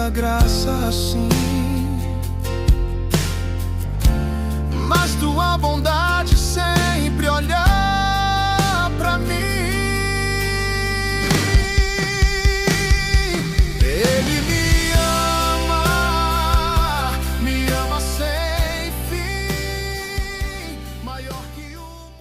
tanta graça assim, mas tua bondade sempre olha pra mim. Ele me ama sem fim, maior que o mundo.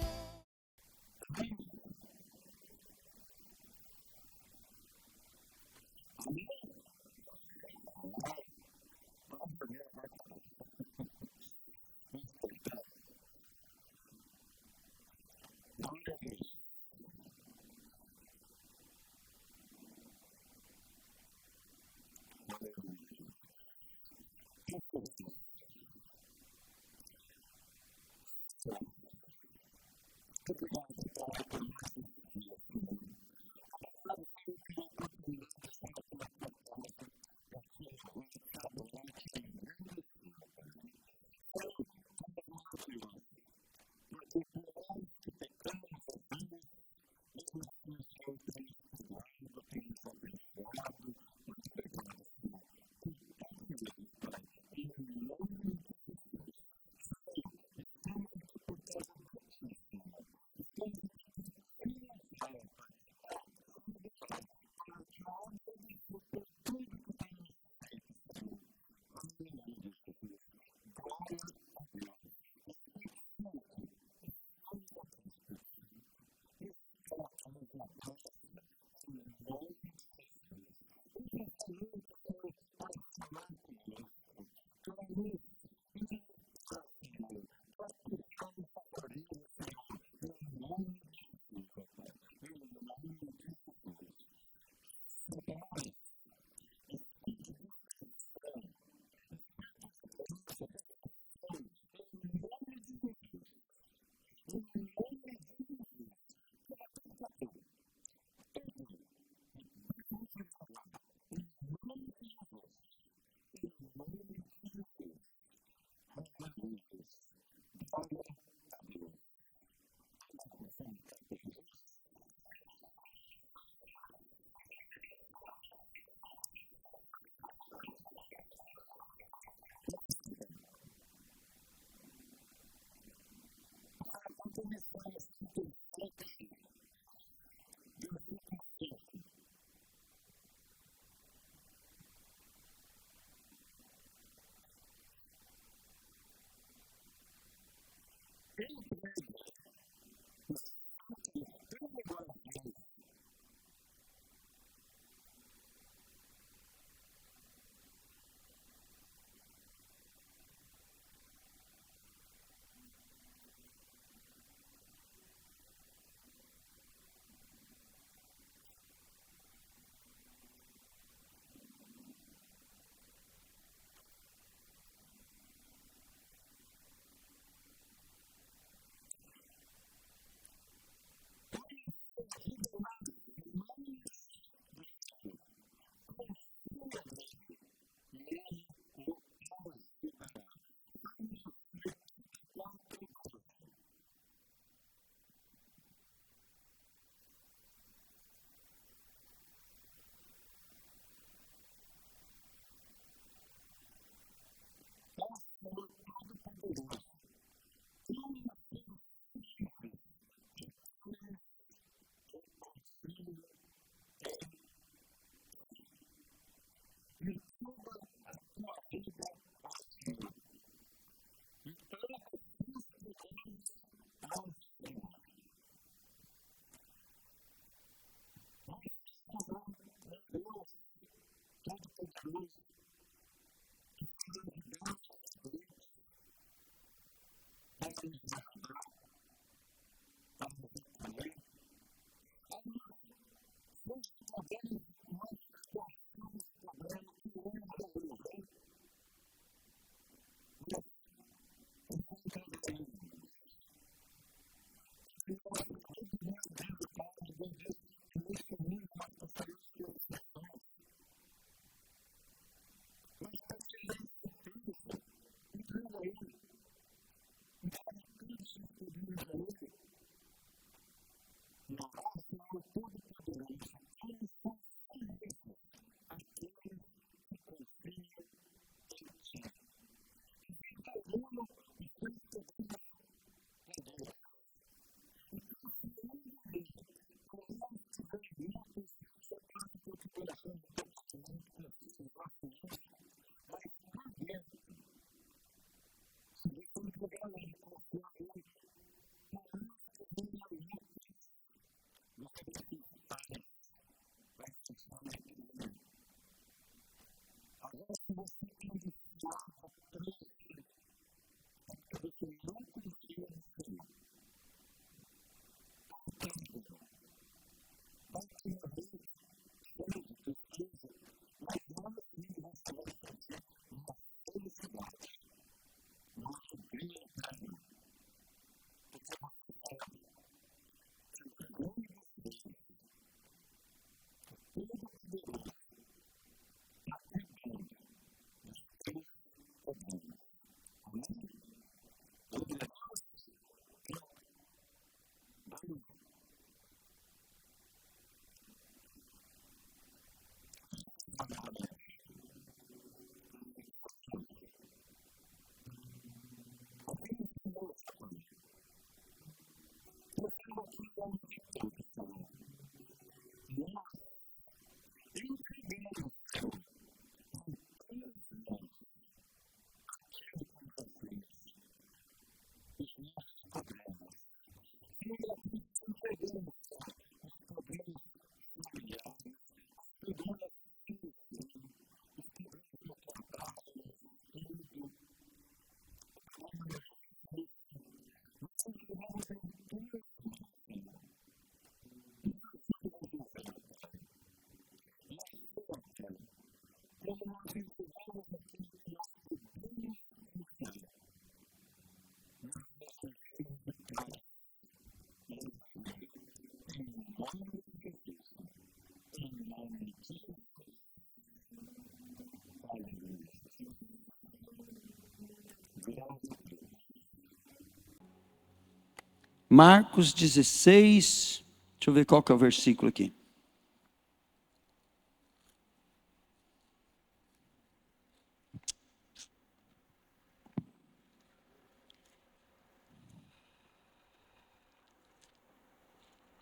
Marcos 16, deixa eu ver qual que é o versículo aqui.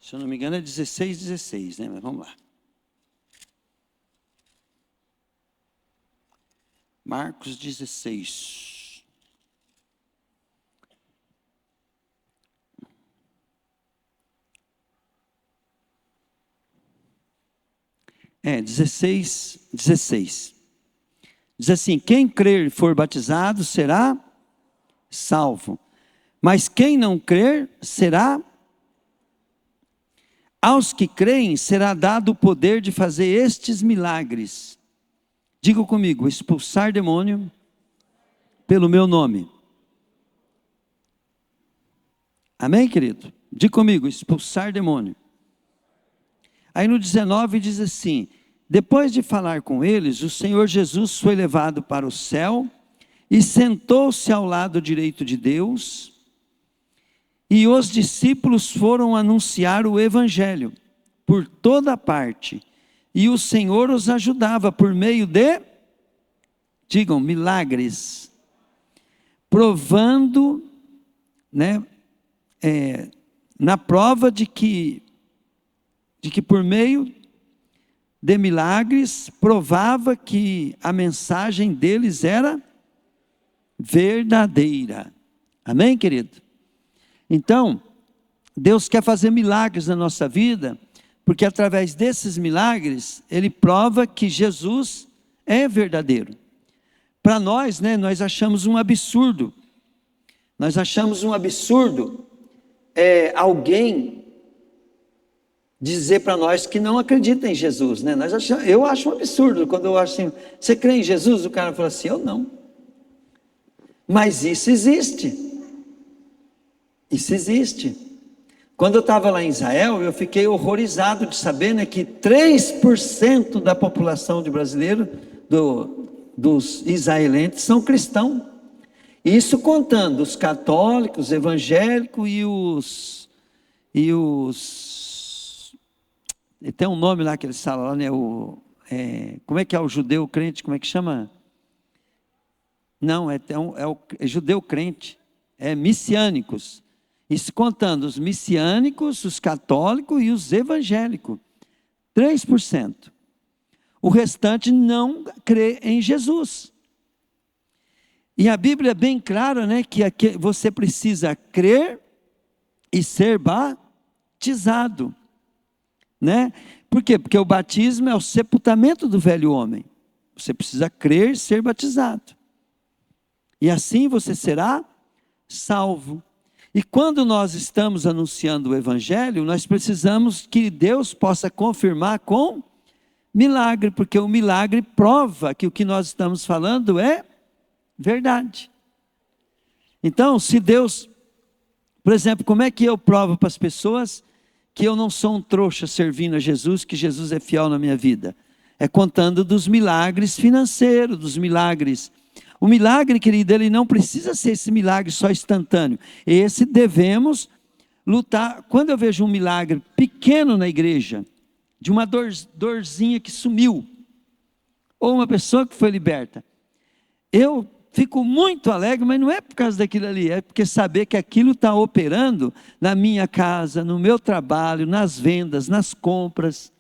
Se eu não me engano é 16, né? Mas vamos lá. Marcos 16. 16. Diz assim: quem crer e for batizado será salvo, mas quem não crer será. Aos que creem será dado o poder de fazer estes milagres. Diga comigo: expulsar demônio pelo meu nome. Amém, querido? Diga comigo: expulsar demônio. Aí no 19 diz assim: depois de falar com eles, o Senhor Jesus foi levado para o céu e sentou-se ao lado direito de Deus, e os discípulos foram anunciar o evangelho por toda parte, e o Senhor os ajudava por meio de, digam, milagres, provando, né, na prova de que por meio de milagres, provava que a mensagem deles era verdadeira. Amém, querido? Então, Deus quer fazer milagres na nossa vida, porque através desses milagres, Ele prova que Jesus é verdadeiro. Para nós, né, nós achamos um absurdo. Nós achamos um absurdo alguém dizer para nós que não acredita em Jesus, né? Eu acho um absurdo quando eu acho assim: você crê em Jesus? O cara fala assim: eu não. Mas isso existe. Isso existe. Quando eu estava lá em Israel, eu fiquei horrorizado de saber, né, que 3% da população de brasileiros, dos israelenses, são cristãos. Isso contando os católicos, evangélicos e tem um nome lá que eles falam lá, né? Como é que é o judeu crente? Como é que chama? Não, é judeu crente. É missiânicos. Isso contando os missiânicos, os católicos e os evangélicos. 3%. O restante não crê em Jesus. E a Bíblia é bem clara, né, que você precisa crer e ser batizado, né? Por quê? Porque o batismo é o sepultamento do velho homem. Você precisa crer e ser batizado. E assim você será salvo. E quando nós estamos anunciando o Evangelho, nós precisamos que Deus possa confirmar com milagre, porque o milagre prova que o que nós estamos falando é verdade. Então, se Deus, por exemplo, como é que eu provo para as pessoas que eu não sou um trouxa servindo a Jesus, que Jesus é fiel na minha vida? É contando dos milagres financeiros, dos milagres. O milagre, querido, ele não precisa ser esse milagre só instantâneo. Esse devemos lutar. Quando eu vejo um milagre pequeno na igreja, de uma dorzinha que sumiu, ou uma pessoa que foi liberta, eu fico muito alegre, mas não é por causa daquilo ali, é porque saber que aquilo está operando na minha casa, no meu trabalho, nas vendas, nas compras.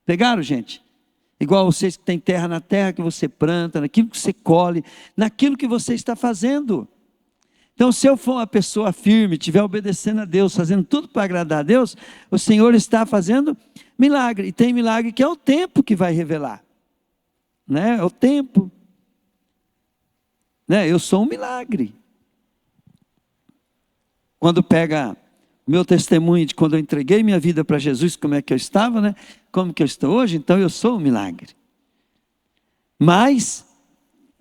Pegaram, gente? Igual vocês que têm terra, na terra que você planta, naquilo que você colhe, naquilo que você está fazendo. Então, se eu for uma pessoa firme, estiver obedecendo a Deus, fazendo tudo para agradar a Deus, o Senhor está fazendo milagre. E tem milagre que é o tempo que vai revelar. Né? É o tempo. Né? Eu sou um milagre. Quando pega o meu testemunho de quando eu entreguei minha vida para Jesus, como é que eu estava, né? Como que eu estou hoje, então eu sou um milagre. Mas,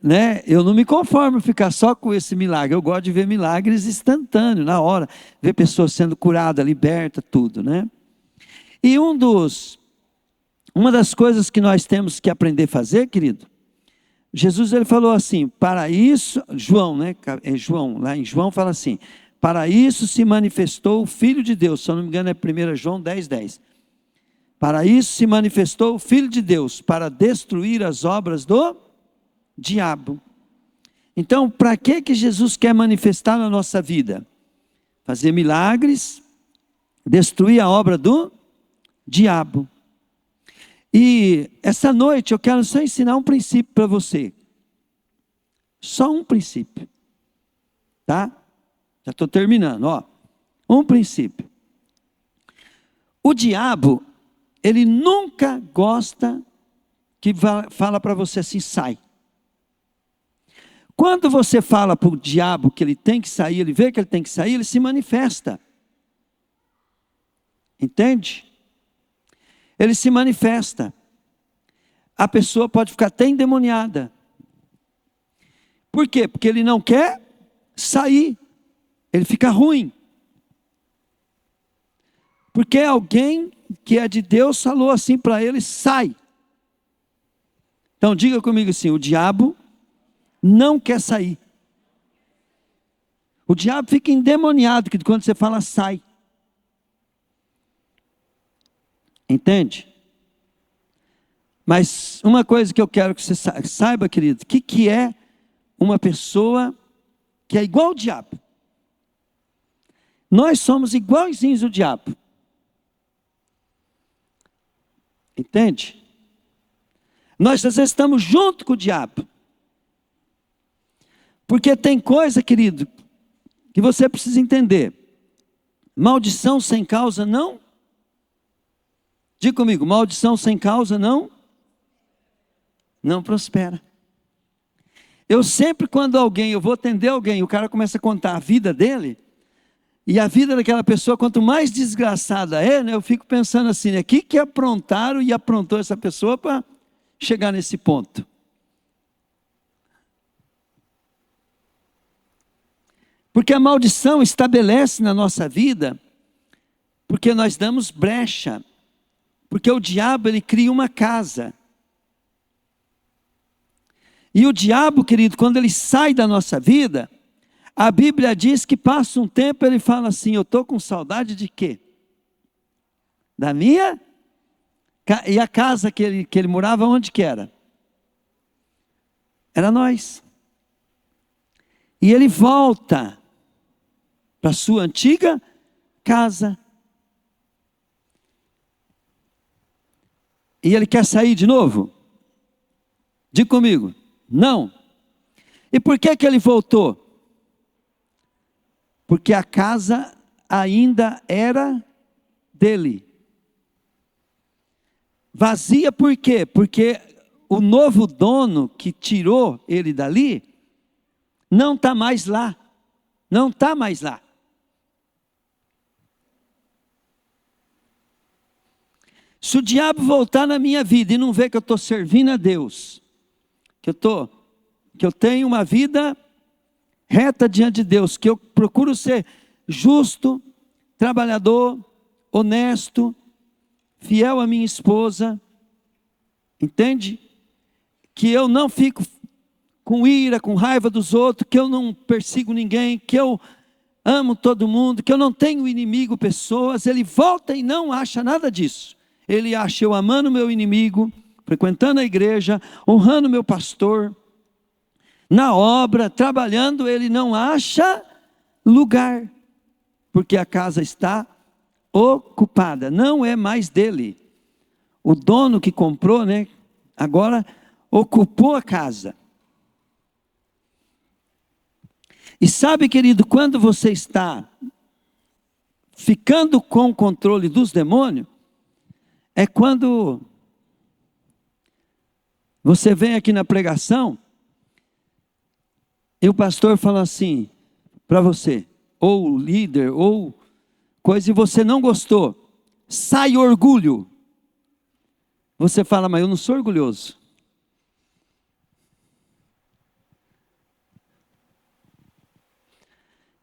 né, eu não me conformo ficar só com esse milagre, eu gosto de ver milagres instantâneos, na hora, ver pessoas sendo curadas, libertas, tudo, né? E uma das coisas que nós temos que aprender a fazer, querido, Jesus ele falou assim, para isso, João, né? João, lá em João fala assim, para isso se manifestou o Filho de Deus, se eu não me engano é 1 João 10:10. Para isso se manifestou o Filho de Deus, para destruir as obras do diabo. Então, para que Jesus quer manifestar na nossa vida? Fazer milagres, destruir a obra do diabo. E essa noite eu quero só ensinar um princípio para você. Só um princípio. Tá? Já estou terminando, ó. Um princípio. O diabo, ele nunca gosta que fala para você assim, sai. Quando você fala para o diabo que ele tem que sair, ele vê que ele tem que sair, ele se manifesta. Entende? Ele se manifesta. A pessoa pode ficar até endemoniada. Por quê? Porque ele não quer sair. Ele fica ruim. Porque alguém que é de Deus falou assim para ele, sai. Então diga comigo assim, o diabo não quer sair. O diabo fica endemoniado quando você fala sai. Entende? Mas uma coisa que eu quero que você saiba, querido, o que é uma pessoa que é igual ao diabo? Nós somos iguaizinhos ao diabo. Entende? Nós às vezes estamos junto com o diabo. Porque tem coisa, querido, que você precisa entender. Maldição sem causa não. Diga comigo, maldição sem causa não prospera. Eu sempre quando eu vou atender alguém, o cara começa a contar a vida dele, e a vida daquela pessoa, quanto mais desgraçada é, né, eu fico pensando assim, né, o que aprontaram e aprontou essa pessoa para chegar nesse ponto? Porque a maldição estabelece na nossa vida, porque nós damos brecha, porque o diabo ele cria uma casa. E o diabo, querido, quando ele sai da nossa vida, a Bíblia diz que passa um tempo, ele fala assim, eu estou com saudade de quê? Da minha? E a casa que ele morava, onde que era? Era nós. E ele volta para a sua antiga casa. E ele quer sair de novo? Diga comigo. Não. E por que ele voltou? Porque a casa ainda era dele. Vazia por quê? Porque o novo dono que tirou ele dali, não está mais lá. Não está mais lá. Se o diabo voltar na minha vida e não ver que eu estou servindo a Deus, que eu tenho uma vida reta diante de Deus, que eu procuro ser justo, trabalhador, honesto, fiel à minha esposa, entende? Que eu não fico com ira, com raiva dos outros, que eu não persigo ninguém, que eu amo todo mundo, que eu não tenho inimigo pessoas. Ele volta e não acha nada disso. Ele acha eu amando meu inimigo, frequentando a igreja, honrando meu pastor, na obra, trabalhando, ele não acha lugar, porque a casa está ocupada, não é mais dele. O dono que comprou, né, agora ocupou a casa. E sabe, querido, quando você está ficando com o controle dos demônios, é quando você vem aqui na pregação e o pastor fala assim para você, ou o líder, ou coisa, e você não gostou, sai orgulho. Você fala, mas eu não sou orgulhoso.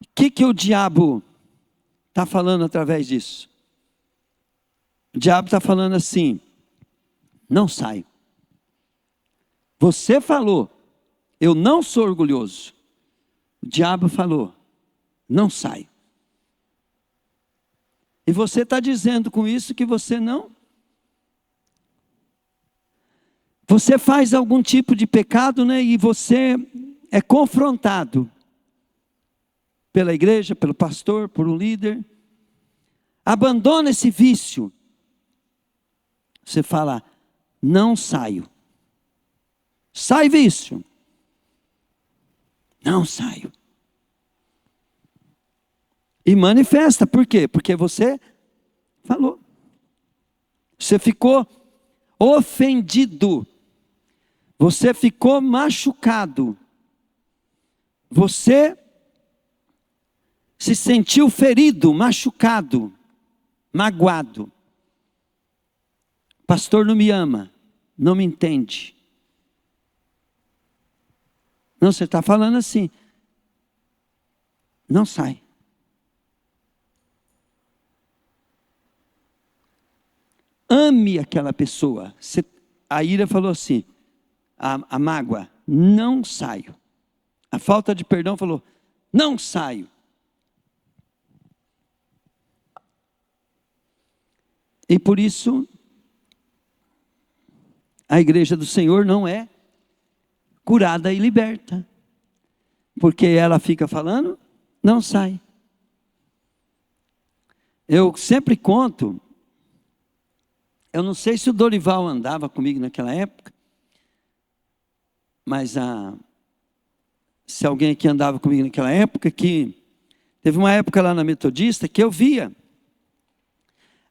O que o diabo está falando através disso? O diabo está falando assim, não saio. Você falou, eu não sou orgulhoso. O diabo falou, não saio. E você está dizendo com isso que você não... Você faz algum tipo de pecado, né? E você é confrontado pela igreja, pelo pastor, por um líder. Abandona esse vício. Você fala, não saio. Sai vício. Não saio. E manifesta, por quê? Porque você falou. Você ficou ofendido. Você ficou machucado. Você se sentiu ferido, machucado, magoado. Pastor não me ama, não me entende. Não, você está falando assim. Não sai. Ame aquela pessoa. A ira falou assim, a mágoa, não saio. A falta de perdão falou, não saio. E por isso, a igreja do Senhor não é curada e liberta. Porque ela fica falando, não sai. Eu sempre conto, eu não sei se o Dorival andava comigo naquela época, mas se alguém aqui andava comigo naquela época, que teve uma época lá na Metodista que eu via,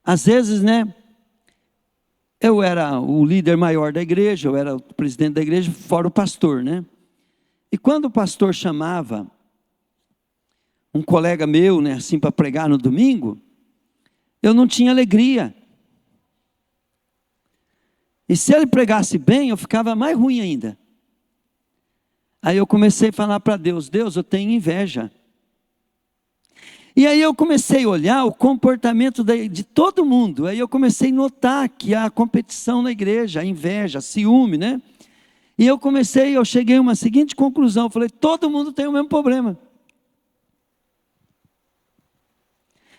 às vezes, né, eu era o líder maior da igreja, eu era o presidente da igreja, fora o pastor, né? E quando o pastor chamava um colega meu, né, assim, para pregar no domingo, eu não tinha alegria. E se ele pregasse bem, eu ficava mais ruim ainda. Aí eu comecei a falar para Deus, Deus, eu tenho inveja. E aí eu comecei a olhar o comportamento de todo mundo. Aí eu comecei a notar que há competição na igreja, a inveja, ciúme, né? E eu cheguei a uma seguinte conclusão, eu falei, todo mundo tem o mesmo problema.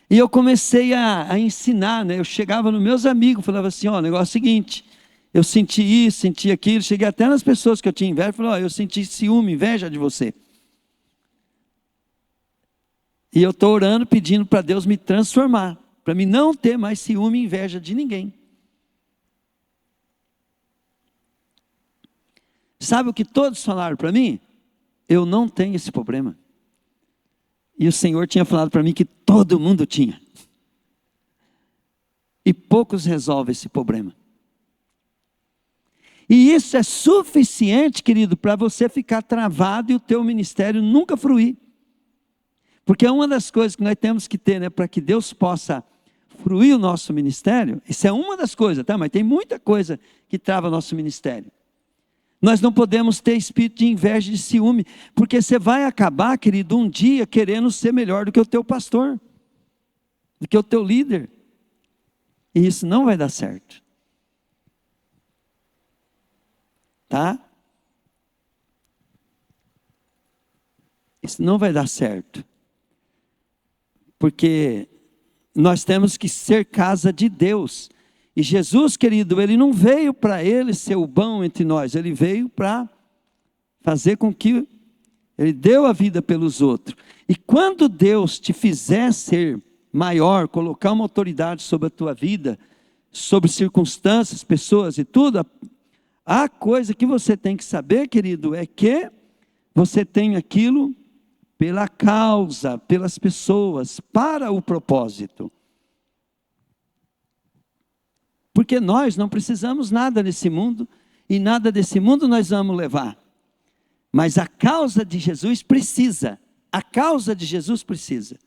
E eu comecei a ensinar, né? Eu chegava nos meus amigos, falava assim, ó, o negócio é o seguinte, eu senti isso, senti aquilo, cheguei até nas pessoas que eu tinha inveja, falei, ó, eu senti ciúme, inveja de você. E eu estou orando, pedindo para Deus me transformar, para mim não ter mais ciúme e inveja de ninguém. Sabe o que todos falaram para mim? Eu não tenho esse problema. E o Senhor tinha falado para mim que todo mundo tinha. E poucos resolvem esse problema. E isso é suficiente, querido, para você ficar travado e o teu ministério nunca fruir. Porque é uma das coisas que nós temos que ter, né, para que Deus possa fruir o nosso ministério. Isso é uma das coisas, tá? Mas tem muita coisa que trava nosso ministério. Nós não podemos ter espírito de inveja e de ciúme, porque você vai acabar, querido, um dia querendo ser melhor do que o teu pastor, do que o teu líder. E isso não vai dar certo. Tá? Isso não vai dar certo. Porque nós temos que ser casa de Deus. E Jesus, querido, ele não veio para ele ser o bom entre nós. Ele veio para fazer com que ele deu a vida pelos outros. E quando Deus te fizer ser maior, colocar uma autoridade sobre a tua vida, sobre circunstâncias, pessoas e tudo, a coisa que você tem que saber, querido, é que você tem aquilo pela causa, pelas pessoas, para o propósito. Porque nós não precisamos nada nesse mundo, e nada desse mundo nós vamos levar. Mas a causa de Jesus precisa. A causa de Jesus precisa.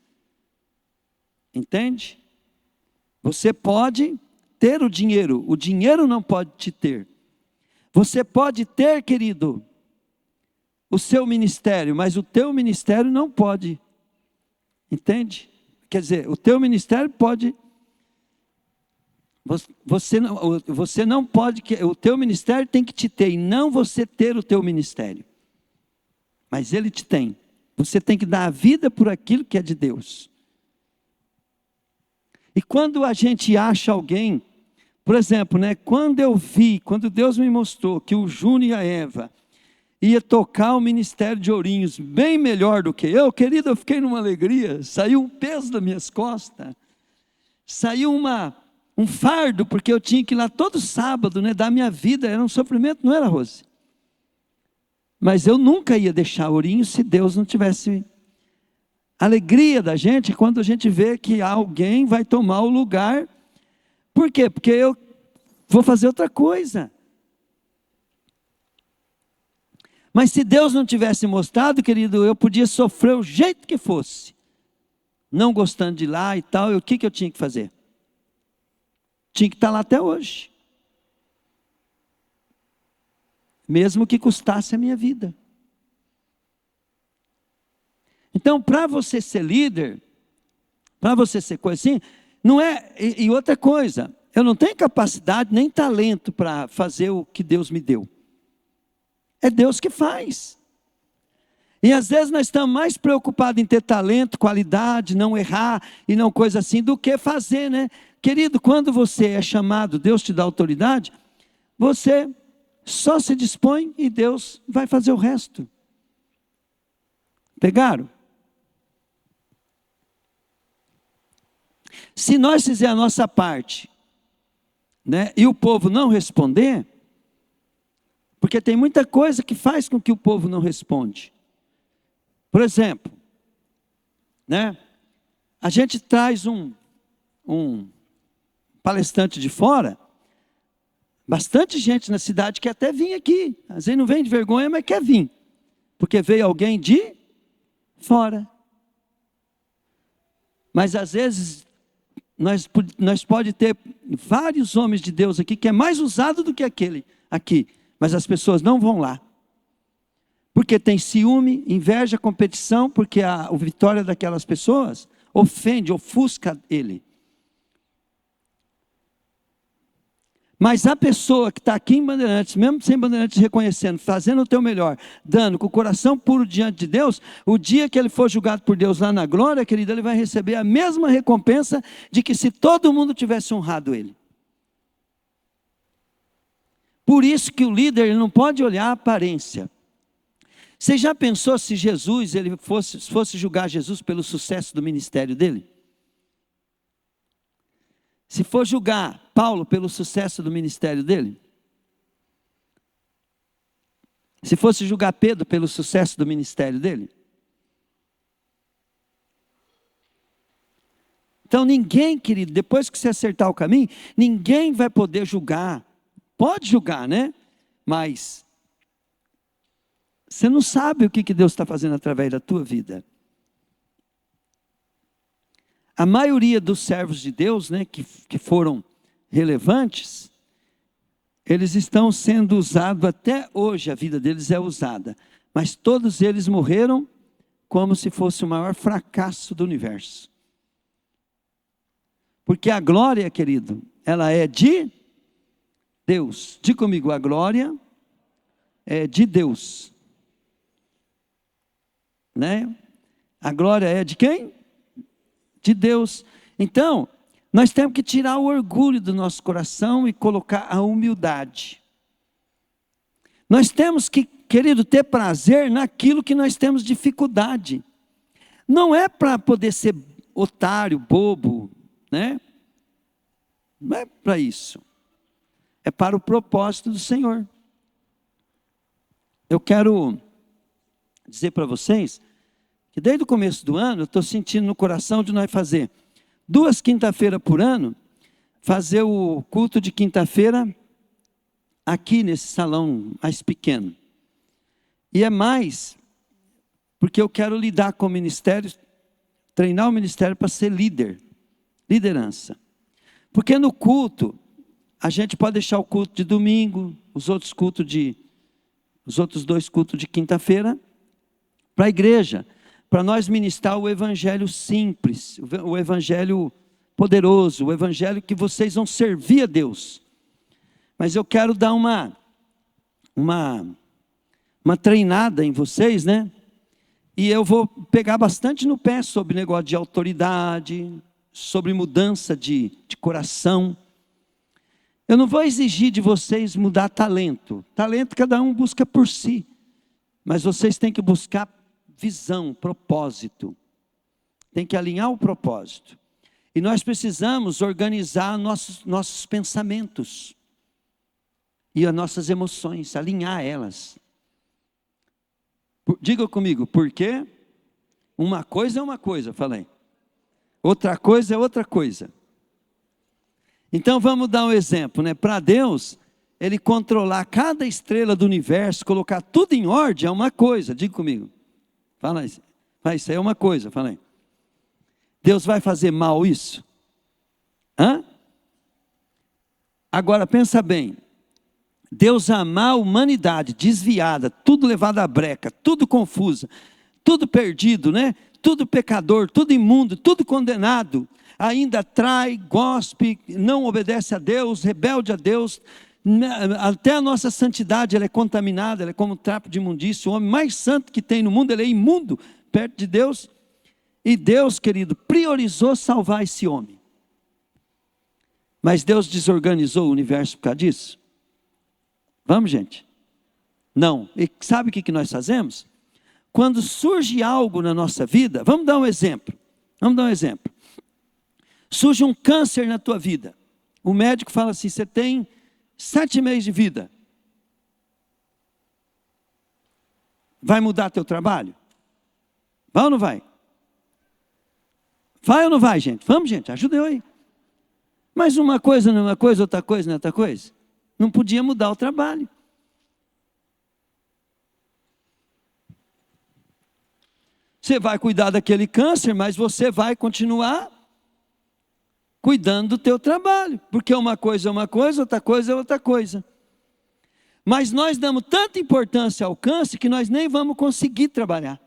Entende? Você pode ter o dinheiro não pode te ter. Você pode ter, querido, o seu ministério, mas o teu ministério não pode. Entende? Quer dizer, o teu ministério pode. Você não pode, o teu ministério tem que te ter, e não você ter o teu ministério. Mas ele te tem. Você tem que dar a vida por aquilo que é de Deus. E quando a gente acha alguém, por exemplo, né, quando Deus me mostrou que o Júnior e a Eva ia tocar o ministério de Ourinhos bem melhor do que eu, querido, eu fiquei numa alegria, saiu um peso das minhas costas, saiu um fardo, porque eu tinha que ir lá todo sábado, né, dar minha vida, era um sofrimento, não era, Rose? Mas eu nunca ia deixar Ourinhos se Deus não tivesse. A alegria da gente é quando a gente vê que alguém vai tomar o lugar. Por quê? Porque eu vou fazer outra coisa. Mas se Deus não tivesse mostrado, querido, eu podia sofrer o jeito que fosse. Não gostando de lá e tal, o que eu tinha que fazer? Tinha que estar lá até hoje. Mesmo que custasse a minha vida. Então, para você ser líder, para você ser coisa assim, não é. E outra coisa, eu não tenho capacidade nem talento para fazer o que Deus me deu. É Deus que faz. E às vezes nós estamos mais preocupados em ter talento, qualidade, não errar e não coisa assim, do que fazer, né? Querido, quando você é chamado, Deus te dá autoridade, você só se dispõe e Deus vai fazer o resto. Pegaram? Se nós fizermos a nossa parte, né, e o povo não responder, porque tem muita coisa que faz com que o povo não responde. Por exemplo, né, a gente traz um palestrante de fora, bastante gente na cidade quer até vir aqui, às vezes não vem de vergonha, mas quer vir, porque veio alguém de fora. Mas às vezes nós pode ter vários homens de Deus aqui que é mais usado do que aquele aqui, mas as pessoas não vão lá, porque tem ciúme, inveja, competição, porque a vitória daquelas pessoas ofende, ofusca ele. Mas a pessoa que está aqui em Bandeirantes, mesmo sem Bandeirantes reconhecendo, fazendo o teu melhor, dando com o coração puro diante de Deus, o dia que ele for julgado por Deus lá na glória, querido, ele vai receber a mesma recompensa de que se todo mundo tivesse honrado ele. Por isso que o líder ele não pode olhar a aparência. Você já pensou se Jesus, ele fosse julgar Jesus pelo sucesso do ministério dele? Se for julgar Paulo pelo sucesso do ministério dele? Se fosse julgar Pedro pelo sucesso do ministério dele? Então ninguém, querido, depois que você acertar o caminho, ninguém vai poder julgar. Pode julgar, né? Mas você não sabe o que Deus está fazendo através da tua vida. A maioria dos servos de Deus, né, que foram relevantes, eles estão sendo usados até hoje, a vida deles é usada. Mas todos eles morreram como se fosse o maior fracasso do universo. Porque a glória, querido, ela é de Deus. Diga comigo, a glória é de Deus. Né? A glória é de quem? De Deus. Então, nós temos que tirar o orgulho do nosso coração e colocar a humildade. Nós temos que, querido, ter prazer naquilo que nós temos dificuldade. Não é para poder ser otário, bobo, né? Não é para isso. É para o propósito do Senhor. Eu quero dizer para vocês que desde o começo do ano eu estou sentindo no coração de nós fazer 2 quinta-feiras por ano, fazer o culto de quinta-feira aqui nesse salão mais pequeno. E é mais, porque eu quero lidar com o ministério, treinar o ministério para ser liderança. Porque no culto, a gente pode deixar o culto de domingo, os outros 2 cultos de quinta-feira, para a igreja, para nós ministrar o evangelho simples, o evangelho poderoso, o evangelho que vocês vão servir a Deus. Mas eu quero dar uma treinada em vocês, né? E eu vou pegar bastante no pé sobre negócio de autoridade, sobre mudança de coração. Eu não vou exigir de vocês mudar talento. Talento cada um busca por si. Mas vocês têm que buscar visão, propósito. Tem que alinhar o propósito. E nós precisamos organizar nossos pensamentos. E as nossas emoções, alinhar elas. Diga comigo, por quê? Uma coisa é uma coisa, falei. Outra coisa é outra coisa. Então vamos dar um exemplo, né? Para Deus, Ele controlar cada estrela do universo, colocar tudo em ordem é uma coisa, diga comigo. Fala isso. Isso aí é uma coisa, fala aí. Deus vai fazer mal isso? Hã? Agora pensa bem. Deus amar a humanidade desviada, tudo levado à breca, tudo confusa, tudo perdido, né? Tudo pecador, tudo imundo, tudo condenado, ainda trai, gospe, não obedece a Deus, rebelde a Deus, até a nossa santidade ela é contaminada, ela é como um trapo de imundícia. O homem mais santo que tem no mundo, ele é imundo perto de Deus. E Deus, querido, priorizou salvar esse homem. Mas Deus desorganizou o universo por causa disso? Vamos, gente? Não. E sabe o que nós fazemos? Quando surge algo na nossa vida, vamos dar um exemplo. Surge um câncer na tua vida. O médico fala assim, você tem 7 meses de vida. Vai mudar teu trabalho? Vai ou não vai? Vai ou não vai, gente? Vamos, gente, ajuda eu aí. Mas uma coisa não é uma coisa, outra coisa não é outra coisa. Não podia mudar o trabalho. Você vai cuidar daquele câncer, mas você vai continuar cuidando do teu trabalho. Porque uma coisa é uma coisa, outra coisa é outra coisa. Mas nós damos tanta importância ao câncer que nós nem vamos conseguir trabalhar.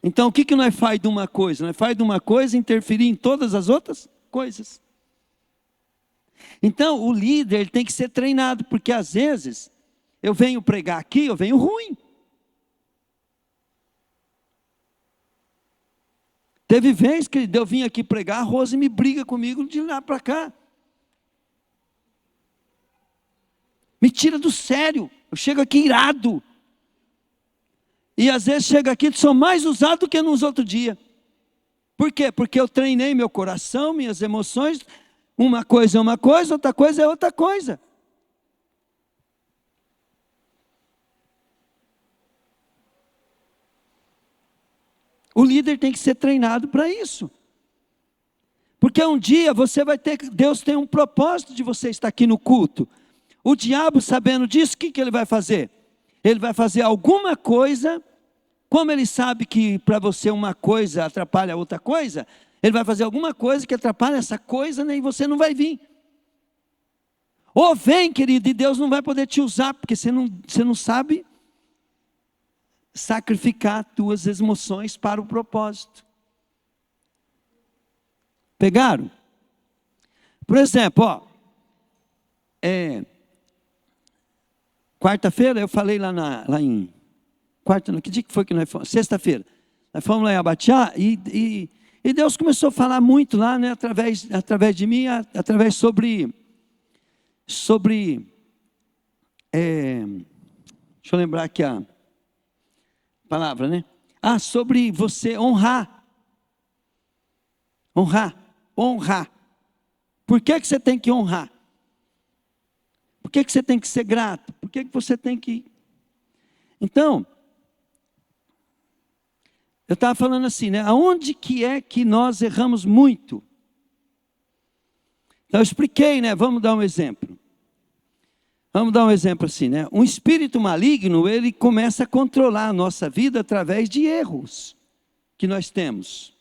Então o que nós faz de uma coisa? Nós faz de uma coisa interferir em todas as outras coisas. Então o líder ele tem que ser treinado, porque às vezes eu venho pregar aqui, eu venho ruim. Teve vez que eu vim aqui pregar, a Rose me briga comigo de lá para cá. Me tira do sério, eu chego aqui irado. E às vezes chego aqui, sou mais usado do que nos outros dias. Por quê? Porque eu treinei meu coração, minhas emoções. Uma coisa é uma coisa, outra coisa é outra coisa. O líder tem que ser treinado para isso. Porque um dia você vai ter, Deus tem um propósito de você estar aqui no culto. O diabo, sabendo disso, o que ele vai fazer? Ele vai fazer alguma coisa, como ele sabe que para você uma coisa atrapalha outra coisa, ele vai fazer alguma coisa que atrapalha essa coisa, né, e você não vai vir. Ou vem, querido, e Deus não vai poder te usar, porque você não sabe sacrificar tuas emoções para o propósito. Pegaram? Por exemplo, quarta-feira eu falei lá em... que dia que foi que nós fomos? Sexta-feira. Nós fomos lá em Abatiá e Deus começou a falar muito lá, né, através de mim, através sobre deixa eu lembrar aqui a palavra, né? Sobre você honrar. Honrar. Por que você tem que honrar? Por que você tem que ser grato? Por que você tem que... Então, eu estava falando assim, né? Aonde que é que nós erramos muito? Então eu expliquei, né? Vamos dar um exemplo. Vamos dar um exemplo assim, né? Um espírito maligno, ele começa a controlar a nossa vida através de erros que nós temos.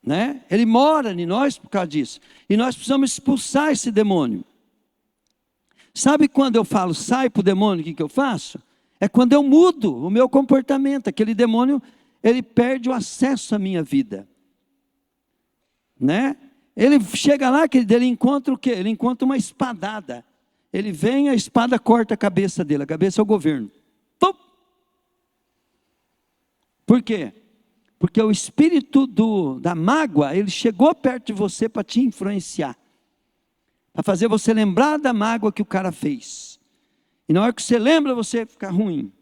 Né? Ele mora em nós por causa disso. E nós precisamos expulsar esse demônio. Sabe quando eu falo, sai para o demônio, o que eu faço? É quando eu mudo o meu comportamento. Aquele demônio, ele perde o acesso à minha vida. Né? Ele chega lá, querido, ele encontra o quê? Ele encontra uma espadada. Ele vem, a espada corta a cabeça dele. A cabeça é o governo. Pum! Por quê? Porque o espírito da mágoa, ele chegou perto de você para te influenciar. Para fazer você lembrar da mágoa que o cara fez. E na hora que você lembra, você fica ruim.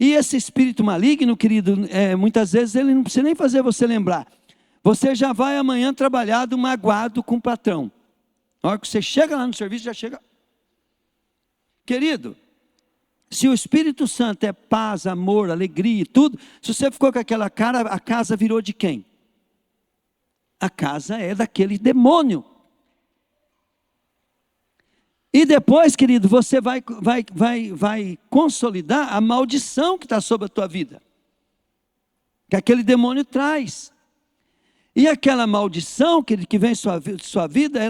E esse espírito maligno, querido, muitas vezes ele não precisa nem fazer você lembrar. Você já vai amanhã trabalhar magoado com o patrão. Na hora que você chega lá no serviço, já chega. Querido, se o Espírito Santo é paz, amor, alegria e tudo, se você ficou com aquela cara, a casa virou de quem? A casa é daquele demônio. E depois, querido, você vai consolidar a maldição que está sobre a tua vida. Que aquele demônio traz. E aquela maldição que vem sua vida,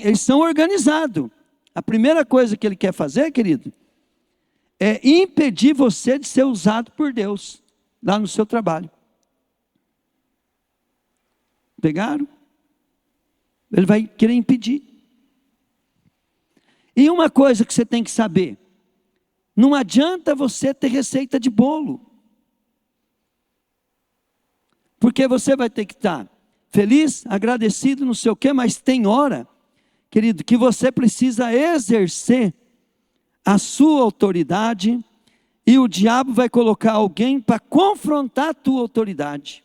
eles são organizados. A primeira coisa que ele quer fazer, querido, é impedir você de ser usado por Deus, lá no seu trabalho. Pegaram? Ele vai querer impedir. E uma coisa que você tem que saber, não adianta você ter receita de bolo. Porque você vai ter que estar feliz, agradecido, não sei o quê, mas tem hora, querido, que você precisa exercer a sua autoridade e o diabo vai colocar alguém para confrontar a tua autoridade.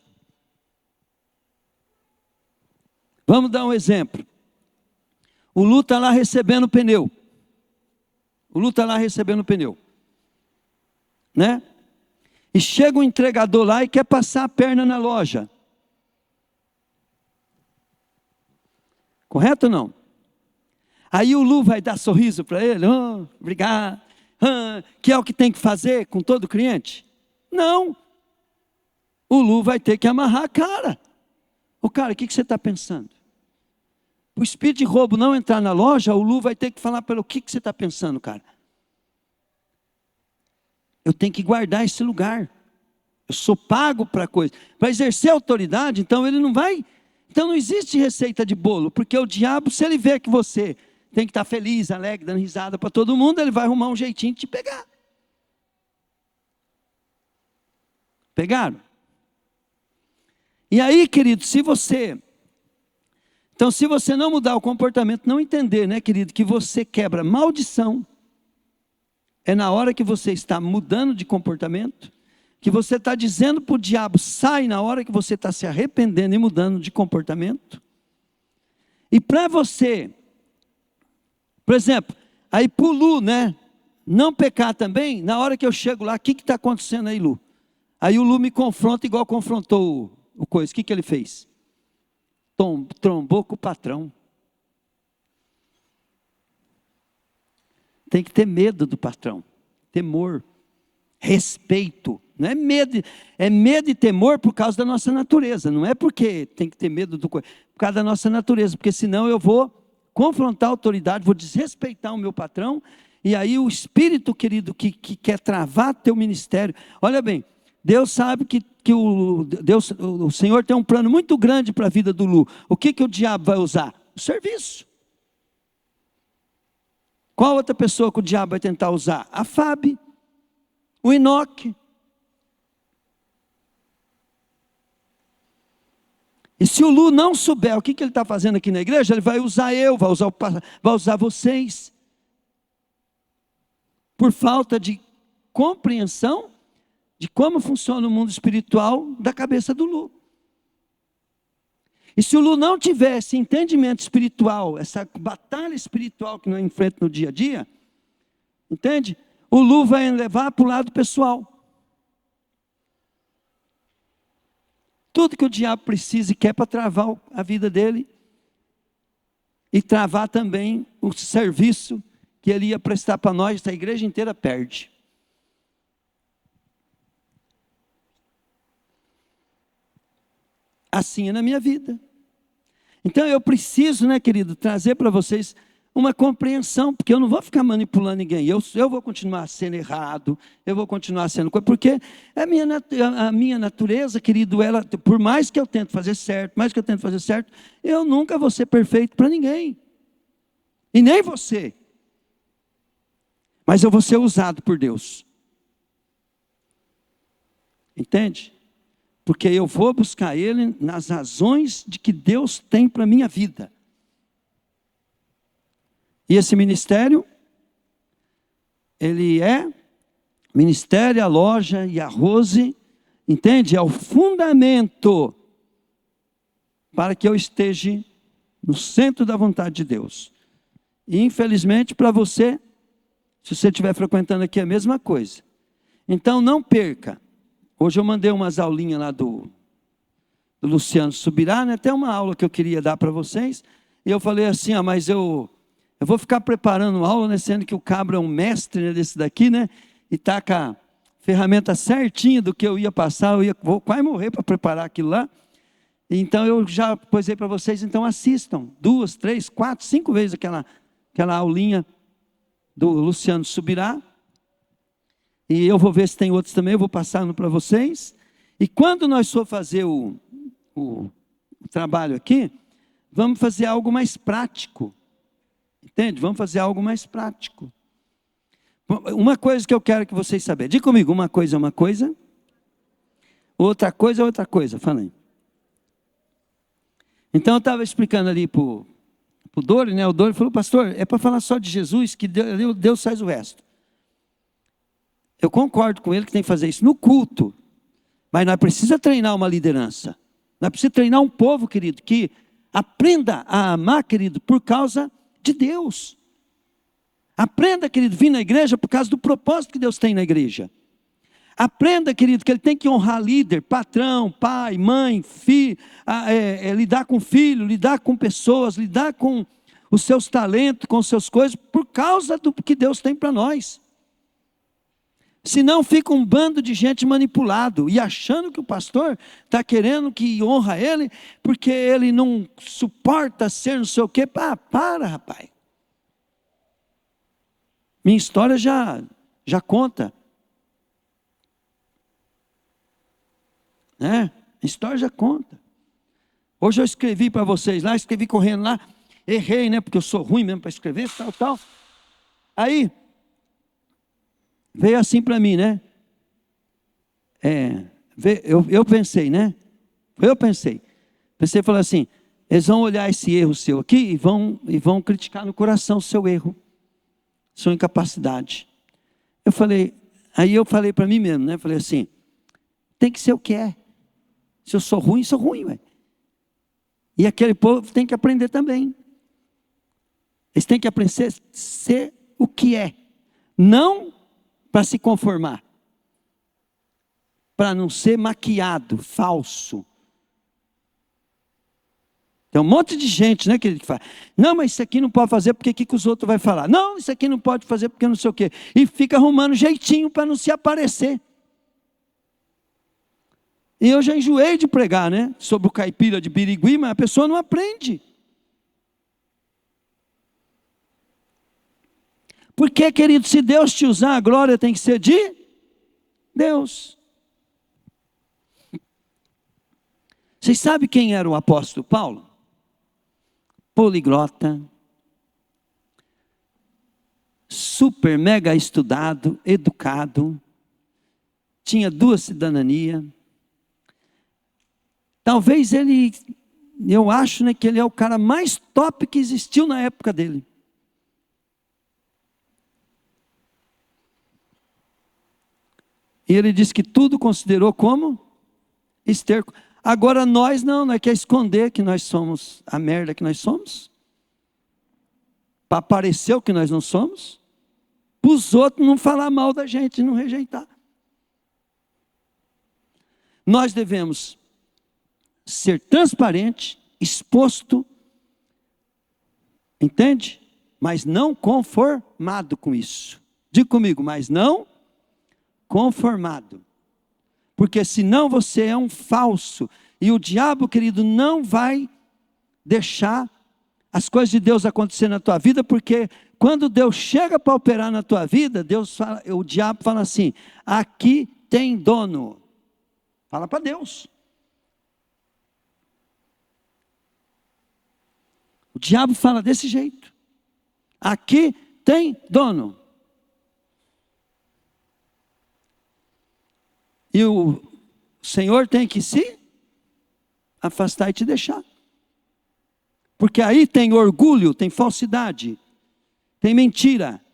Vamos dar um exemplo. O Lu está lá recebendo pneu. Né? E chega um entregador lá e quer passar a perna na loja. Correto ou não? Aí o Lu vai dar sorriso para ele, obrigado, que é o que tem que fazer com todo cliente? Não. O Lu vai ter que amarrar a cara. O cara, o que você está pensando? O espírito de roubo não entrar na loja, o Lu vai ter que falar para ele, o que você está pensando, cara? Eu tenho que guardar esse lugar. Eu sou pago para coisa. Para exercer autoridade, então ele não vai... Então não existe receita de bolo, porque o diabo, se ele vê que você tem que estar feliz, alegre, dando risada para todo mundo, ele vai arrumar um jeitinho de te pegar. Pegaram? E aí, querido, se você não mudar o comportamento, não entender, né, querido, que você quebra maldição, é na hora que você está mudando de comportamento, que você está dizendo para o diabo, sai na hora que você está se arrependendo e mudando de comportamento. E para você, por exemplo, aí para o Lu, né, não pecar também, na hora que eu chego lá, o que está acontecendo aí, Lu? Aí o Lu me confronta igual confrontou o coisa, o que ele fez? Trombou com o patrão. tem que ter medo do patrão, temor, respeito. Não é medo e temor por causa da nossa natureza. Não é porque tem que ter medo por causa da nossa natureza, porque senão eu vou confrontar a autoridade, vou desrespeitar o meu patrão, e aí o espírito, querido, que quer travar teu ministério. Olha bem, Deus sabe que o Senhor tem um plano muito grande para a vida do Lu. O que o diabo vai usar? O serviço. Qual outra pessoa que o diabo vai tentar usar? A Fábio, o Enoque. E se o Lu não souber o que ele está fazendo aqui na igreja, ele vai usar eu, vai usar vocês. Por falta de compreensão de como funciona o mundo espiritual da cabeça do Lu. E se o Lu não tiver esse entendimento espiritual, essa batalha espiritual que nós enfrentamos no dia a dia, entende? O Lu vai levar para o lado pessoal. Tudo que o diabo precisa e quer para travar a vida dele, e travar também o serviço que ele ia prestar para nós, a igreja inteira perde. Assim é na minha vida. Então eu preciso, né, querido, trazer para vocês uma compreensão, porque eu não vou ficar manipulando ninguém, eu vou continuar sendo errado, eu vou continuar sendo coisa, porque a minha natureza, querido, ela, por mais que eu tento fazer certo, eu nunca vou ser perfeito para ninguém, e nem você, mas eu vou ser usado por Deus, entende? Porque eu vou buscar Ele nas razões de que Deus tem para a minha vida. E esse ministério, ele é ministério, a loja e a Rose, entende? É o fundamento para que eu esteja no centro da vontade de Deus. E infelizmente para você, se você estiver frequentando aqui, é a mesma coisa. Então não perca. Hoje eu mandei umas aulinhas lá do Luciano Subirá, né? Até uma aula que eu queria dar para vocês. E eu falei assim, mas eu vou ficar preparando aula, né, sendo que o cabra é um mestre, né, desse daqui, né, e está com a ferramenta certinha do que eu ia passar, vou quase morrer para preparar aquilo lá. Então eu já posei para vocês, então assistam 2, 3, 4, 5 vezes aquela aulinha do Luciano Subirá, e eu vou ver se tem outros também, eu vou passando para vocês, e quando nós for fazer o trabalho aqui, vamos fazer algo mais prático, entende? Vamos fazer algo mais prático. Uma coisa que eu quero que vocês saibam. Diga comigo, uma coisa é uma coisa. Outra coisa é outra coisa. Fala aí. Então eu estava explicando ali para o Dori, né? O Dori falou, pastor, é para falar só de Jesus, que Deus faz o resto. Eu concordo com ele que tem que fazer isso no culto. Mas nós precisamos treinar uma liderança. Nós precisamos treinar um povo, querido, que aprenda a amar, querido, por causa de Deus. Aprenda, querido, vir na igreja por causa do propósito que Deus tem na igreja. Aprenda, querido, que ele tem que honrar líder, patrão, pai, mãe, filho, lidar com filho, lidar com pessoas, lidar com os seus talentos, com as suas coisas, por causa do que Deus tem para nós. Senão fica um bando de gente manipulado e achando que o pastor está querendo que honra ele, porque ele não suporta ser não sei o quê. Para, rapaz. Minha história já conta. Minha história já conta. Hoje eu escrevi para vocês lá, escrevi correndo lá, errei, né? Porque eu sou ruim mesmo para escrever, tal. Aí veio assim para mim, né? Eu pensei, né? Pensei e falei assim, eles vão olhar esse erro seu aqui e vão criticar no coração o seu erro, sua incapacidade. Aí eu falei para mim mesmo, né? Falei assim, tem que ser o que é. Se eu sou ruim, ué. E aquele povo tem que aprender também. Eles têm que aprender a ser o que é. Não para se conformar, para não ser maquiado, falso. Tem um monte de gente, né, querido, que fala, não, mas isso aqui não pode fazer porque o que os outros vão falar? Não, isso aqui não pode fazer porque não sei o quê. E fica arrumando jeitinho para não se aparecer. E eu já enjoei de pregar, né, sobre o caipira de Birigui, mas a pessoa não aprende. Porque, querido, se Deus te usar, a glória tem que ser de Deus. Vocês sabem quem era o apóstolo Paulo? Poliglota, super, mega estudado, educado, tinha 2 cidadanias. Talvez ele, eu acho, né, que ele é o cara mais top que existiu na época dele. E ele disse que tudo considerou como esterco. Agora nós não quer esconder que nós somos a merda que nós somos. Para parecer o que nós não somos. Para os outros não falar mal da gente, não rejeitar. Nós devemos ser transparente, exposto, entende? Mas não conformado com isso. Diga comigo, mas não conformado. Porque senão você é um falso. E o diabo, querido, não vai deixar as coisas de Deus acontecer na tua vida, porque quando Deus chega para operar na tua vida, o diabo fala assim, aqui tem dono. Fala para Deus. O diabo fala desse jeito. Aqui tem dono. E o Senhor tem que se afastar e te deixar. Porque aí tem orgulho, tem falsidade, tem mentira,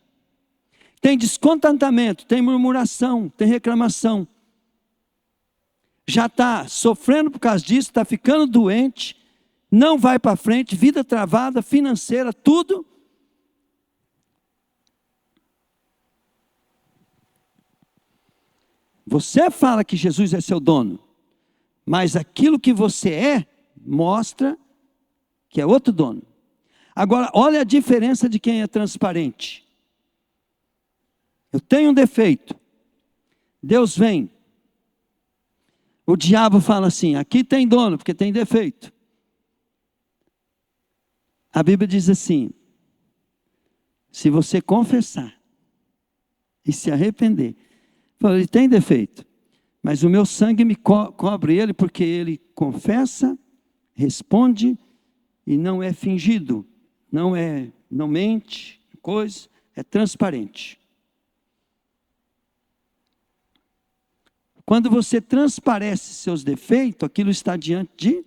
tem descontentamento, tem murmuração, tem reclamação. Já está sofrendo por causa disso, está ficando doente, não vai para frente, vida travada, financeira, tudo. Você fala que Jesus é seu dono, mas aquilo que você é, mostra que é outro dono. Agora, olha a diferença de quem é transparente. Eu tenho um defeito. Deus vem. O diabo fala assim, aqui tem dono, porque tem defeito. A Bíblia diz assim, se você confessar e se arrepender, ele tem defeito, mas o meu sangue me cobre ele, porque ele confessa, responde e não é fingido, não mente, é transparente. Quando você transparece seus defeitos, aquilo está diante de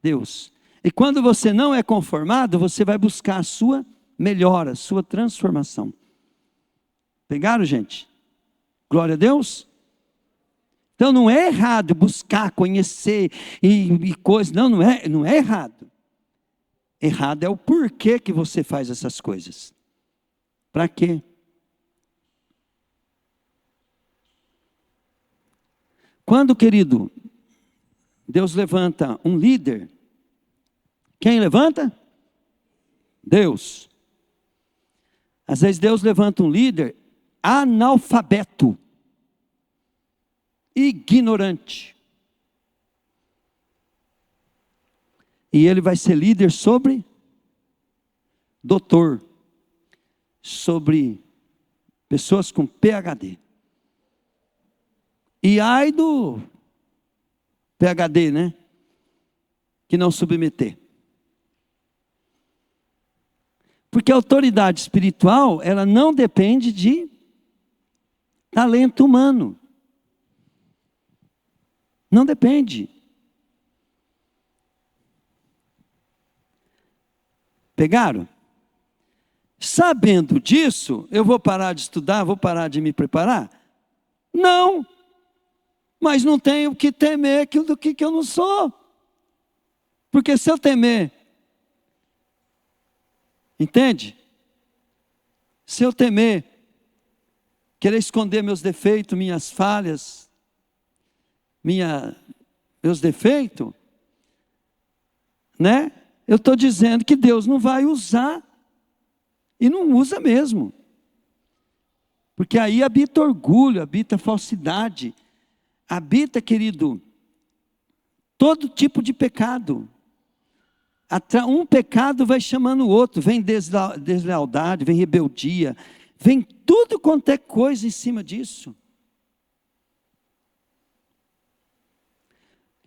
Deus. E quando você não é conformado, você vai buscar a sua melhora, a sua transformação. Pegaram, gente? Glória a Deus. Então não é errado buscar, conhecer e coisas. Não é errado. Errado é o porquê que você faz essas coisas. Para quê? Quando, querido, Deus levanta um líder, quem levanta? Deus. Às vezes Deus levanta um líder analfabeto, ignorante. E ele vai ser líder sobre doutor, sobre pessoas com PhD. E ai do PhD, né? Que não submeter. Porque a autoridade espiritual, ela não depende de talento humano. Não depende. Pegaram? Sabendo disso, eu vou parar de estudar, vou parar de me preparar? Não. Mas não tenho que temer aquilo do que eu não sou. Porque se eu temer, entende? Se eu temer, querer esconder meus defeitos, minhas falhas, meus defeitos, né? eu estou dizendo que Deus não vai usar. E não usa mesmo. Porque aí habita orgulho, habita falsidade. Habita, querido, todo tipo de pecado. Um pecado vai chamando o outro. Vem deslealdade, vem rebeldia. Vem tudo quanto é coisa em cima disso.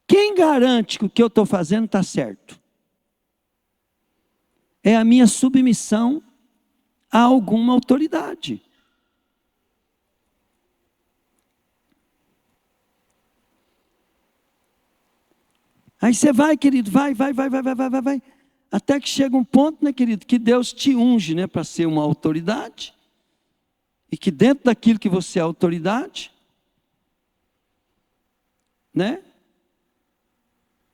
Quem garante que o que eu estou fazendo está certo? É a minha submissão a alguma autoridade. Aí você vai, querido, vai. Até que chega um ponto, né, querido, que Deus te unge, né, para ser uma autoridade. E que dentro daquilo que você é autoridade, né,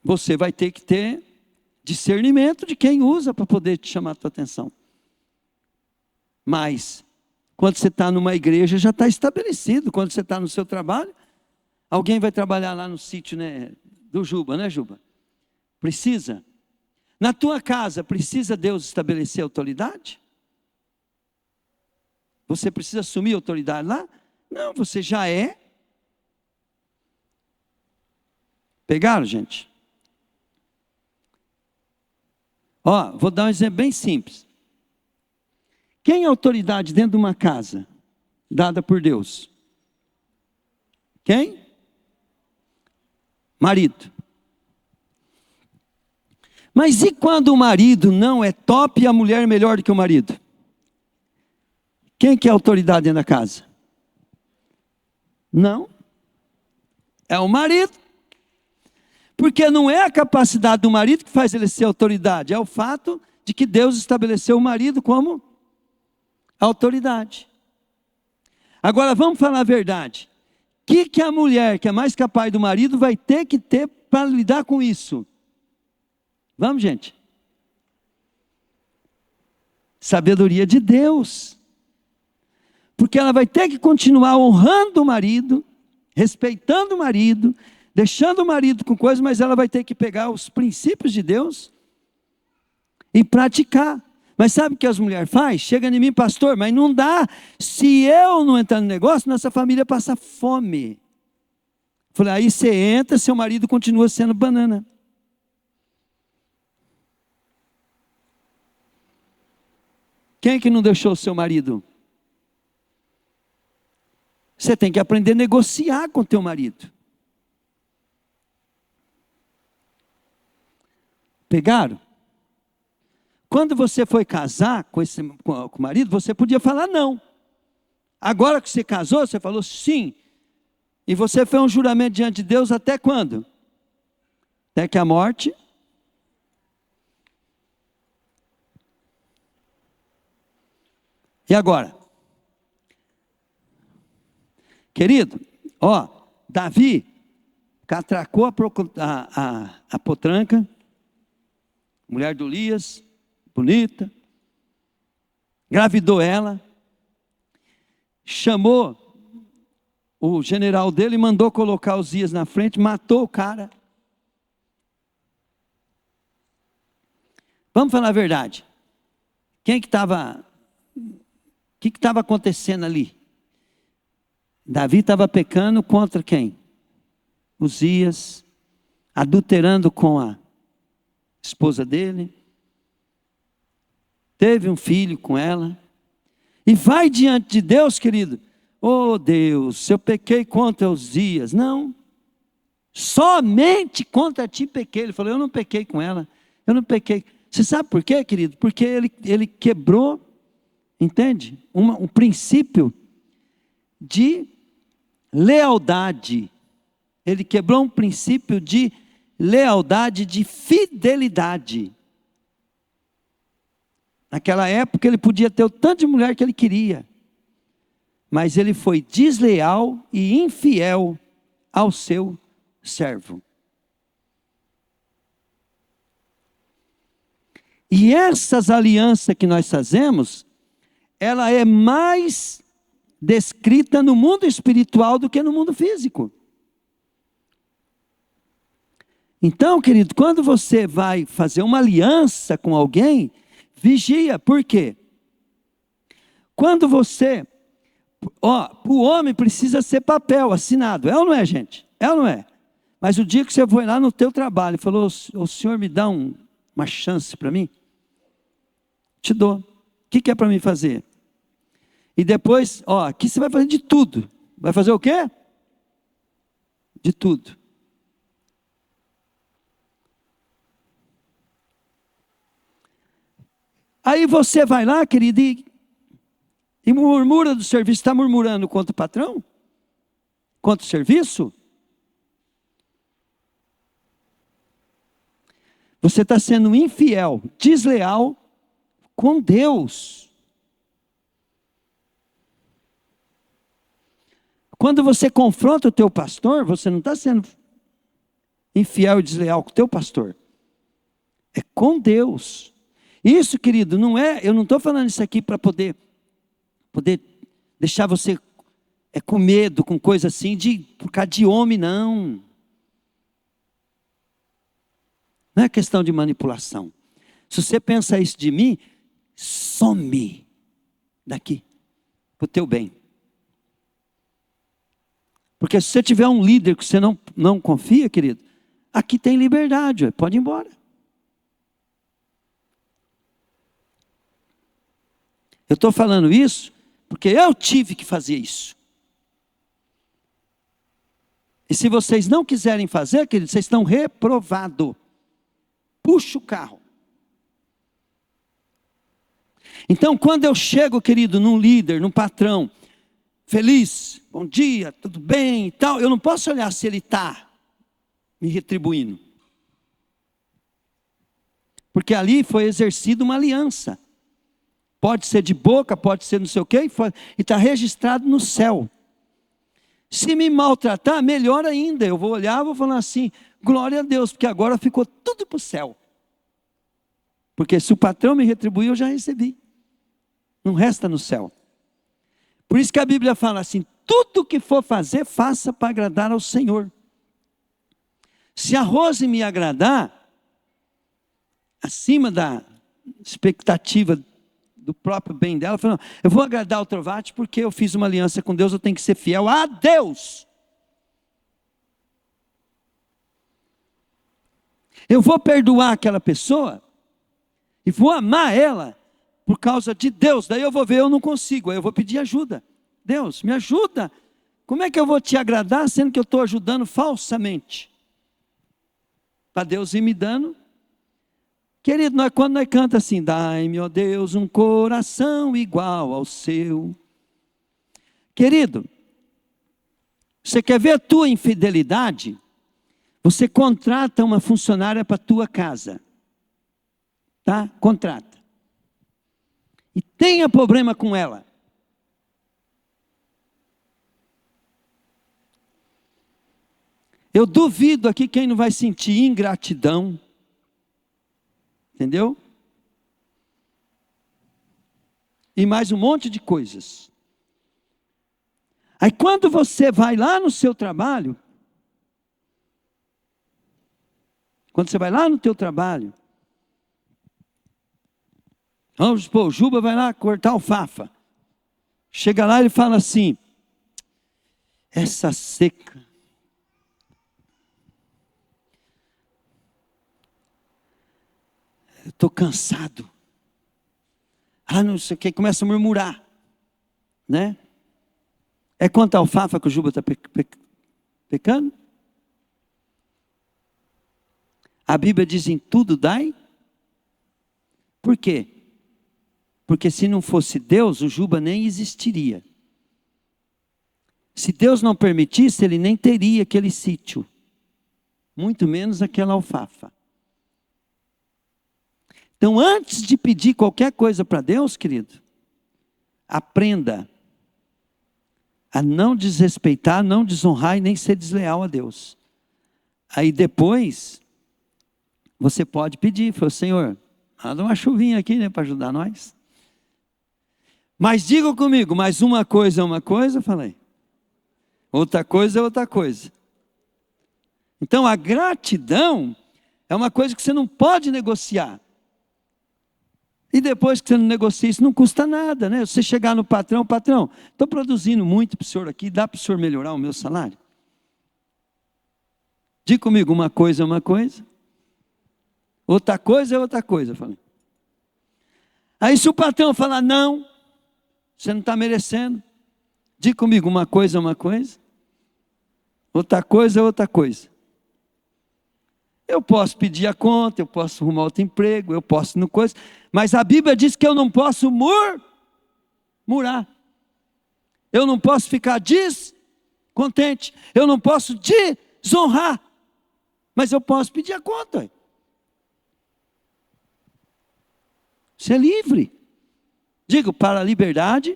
você vai ter que ter discernimento de quem usa para poder te chamar a tua atenção. Mas, quando você está numa igreja, já está estabelecido. Quando você está no seu trabalho, alguém vai trabalhar lá no sítio, né, do Juba, né, Juba? Precisa. Na tua casa, precisa Deus estabelecer autoridade? Você precisa assumir autoridade lá? Não, você já é. Pegaram, gente? Ó, vou dar um exemplo bem simples. Quem é autoridade dentro de uma casa dada por Deus? Quem? Marido. Mas e quando o marido não é top e a mulher é melhor do que o marido? Quem que é autoridade dentro da casa? Não. É o marido. Porque não é a capacidade do marido que faz ele ser autoridade, é o fato de que Deus estabeleceu o marido como autoridade. Agora vamos falar a verdade. O que a mulher, que é mais capaz do marido, vai ter que ter para lidar com isso? Vamos, gente? Sabedoria de Deus. Porque ela vai ter que continuar honrando o marido, respeitando o marido, deixando o marido com coisas, mas ela vai ter que pegar os princípios de Deus e praticar. Mas sabe o que as mulheres fazem? Chega em mim, pastor, mas não dá. Se eu não entrar no negócio, nossa família passa fome. Falei, aí você entra, seu marido continua sendo banana. Quem é que não deixou o seu marido? Você tem que aprender a negociar com o teu marido. Pegaram? Quando você foi casar com o marido, você podia falar não. Agora que você casou, você falou sim. E você fez um juramento diante de Deus até quando? Até que a morte. E agora? Querido, ó, Davi catracou a potranca, mulher do Urias, bonita, engravidou ela, chamou o general dele e mandou colocar Uzias na frente, matou o cara. Vamos falar a verdade. O que estava acontecendo ali? Davi estava pecando contra quem? Uzias, adulterando com a esposa dele, teve um filho com ela, e vai diante de Deus, querido, oh Deus, se eu pequei contra Uzias, não, somente contra ti pequei. Ele falou, eu não pequei com ela, eu não pequei. Você sabe por quê, querido? Porque ele quebrou, entende? Um princípio de lealdade. Ele quebrou um princípio de lealdade, de fidelidade. Naquela época ele podia ter o tanto de mulher que ele queria, mas ele foi desleal e infiel ao seu servo. E essas alianças que nós fazemos, ela é mais descrita no mundo espiritual do que no mundo físico. Então, querido, quando você vai fazer uma aliança com alguém, vigia. Por quê? Quando você... o homem precisa ser papel assinado. É ou não é, gente? É ou não é? Mas o dia que você foi lá no teu trabalho e falou, o senhor me dá uma chance para mim? Te dou. O que é para mim fazer? E depois, aqui você vai fazer de tudo. Vai fazer o quê? De tudo. Aí você vai lá, querido, e murmura do serviço. Está murmurando contra o patrão? Contra o serviço? Você está sendo infiel, desleal com Deus. Quando você confronta o teu pastor, você não está sendo infiel e desleal com o teu pastor. É com Deus. Isso, querido, não é, eu não estou falando isso aqui para poder deixar você com medo, com coisa assim, por causa de homem, não. Não é questão de manipulação. Se você pensa isso de mim, some daqui, para o teu bem. Porque se você tiver um líder que você não confia, querido, aqui tem liberdade, pode ir embora. Eu estou falando isso porque eu tive que fazer isso. E se vocês não quiserem fazer, querido, vocês estão reprovados. Puxa o carro. Então, quando eu chego, querido, num líder, num patrão, feliz, bom dia, tudo bem e tal, eu não posso olhar se ele está me retribuindo. Porque ali foi exercida uma aliança. Pode ser de boca, pode ser não sei o quê, e está registrado no céu. Se me maltratar, melhor ainda. Eu vou olhar e vou falar assim, glória a Deus, porque agora ficou tudo para o céu. Porque se o patrão me retribuir, eu já recebi. Não resta no céu. Por isso que a Bíblia fala assim, tudo que for fazer, faça para agradar ao Senhor. Se a Rose me agradar, acima da expectativa do próprio bem dela, falando, eu vou agradar o Trovati porque eu fiz uma aliança com Deus, eu tenho que ser fiel a Deus. Eu vou perdoar aquela pessoa e vou amar ela por causa de Deus. Daí eu vou ver, eu não consigo, aí eu vou pedir ajuda. Deus, me ajuda. Como é que eu vou te agradar sendo que eu estou ajudando falsamente? Para Deus ir me dando. Querido, quando nós cantamos assim, dai-me, ó Deus, um coração igual ao seu. Querido, você quer ver a tua infidelidade? Você contrata uma funcionária para a tua casa. Tá? Contrata. E tenha problema com ela. Eu duvido aqui quem não vai sentir ingratidão. Entendeu? E mais um monte de coisas. Aí quando você vai lá no seu trabalho, vamos supor, o Juba vai lá cortar alfafa. Chega lá e ele fala assim, essa seca, eu estou cansado. Não sei o que, começa a murmurar. Né? É quanto a alfafa que o Juba está pecando? A Bíblia diz em tudo dai. Por quê? Porque se não fosse Deus, o Juba nem existiria. Se Deus não permitisse, ele nem teria aquele sítio. Muito menos aquela alfafa. Então, antes de pedir qualquer coisa para Deus, querido, aprenda a não desrespeitar, não desonrar e nem ser desleal a Deus. Aí depois, você pode pedir, falou, Senhor, manda uma chuvinha aqui, né, para ajudar nós. Mas diga comigo, mas uma coisa é uma coisa, falei. Outra coisa é outra coisa. Então a gratidão é uma coisa que você não pode negociar. E depois que você não negocia, isso não custa nada, né? Você chegar no patrão, estou produzindo muito para o senhor aqui, dá para o senhor melhorar o meu salário? Diga comigo, uma coisa é uma coisa, outra coisa é outra coisa. Eu falei. Aí se o patrão falar, não, você não está merecendo, diga comigo, uma coisa é uma coisa, outra coisa é outra coisa. Eu posso pedir a conta, eu posso arrumar outro emprego, eu posso no coisa, mas a Bíblia diz que eu não posso murmurar. Eu não posso ficar descontente, eu não posso desonrar, mas eu posso pedir a conta. Você é livre. Digo, para a liberdade,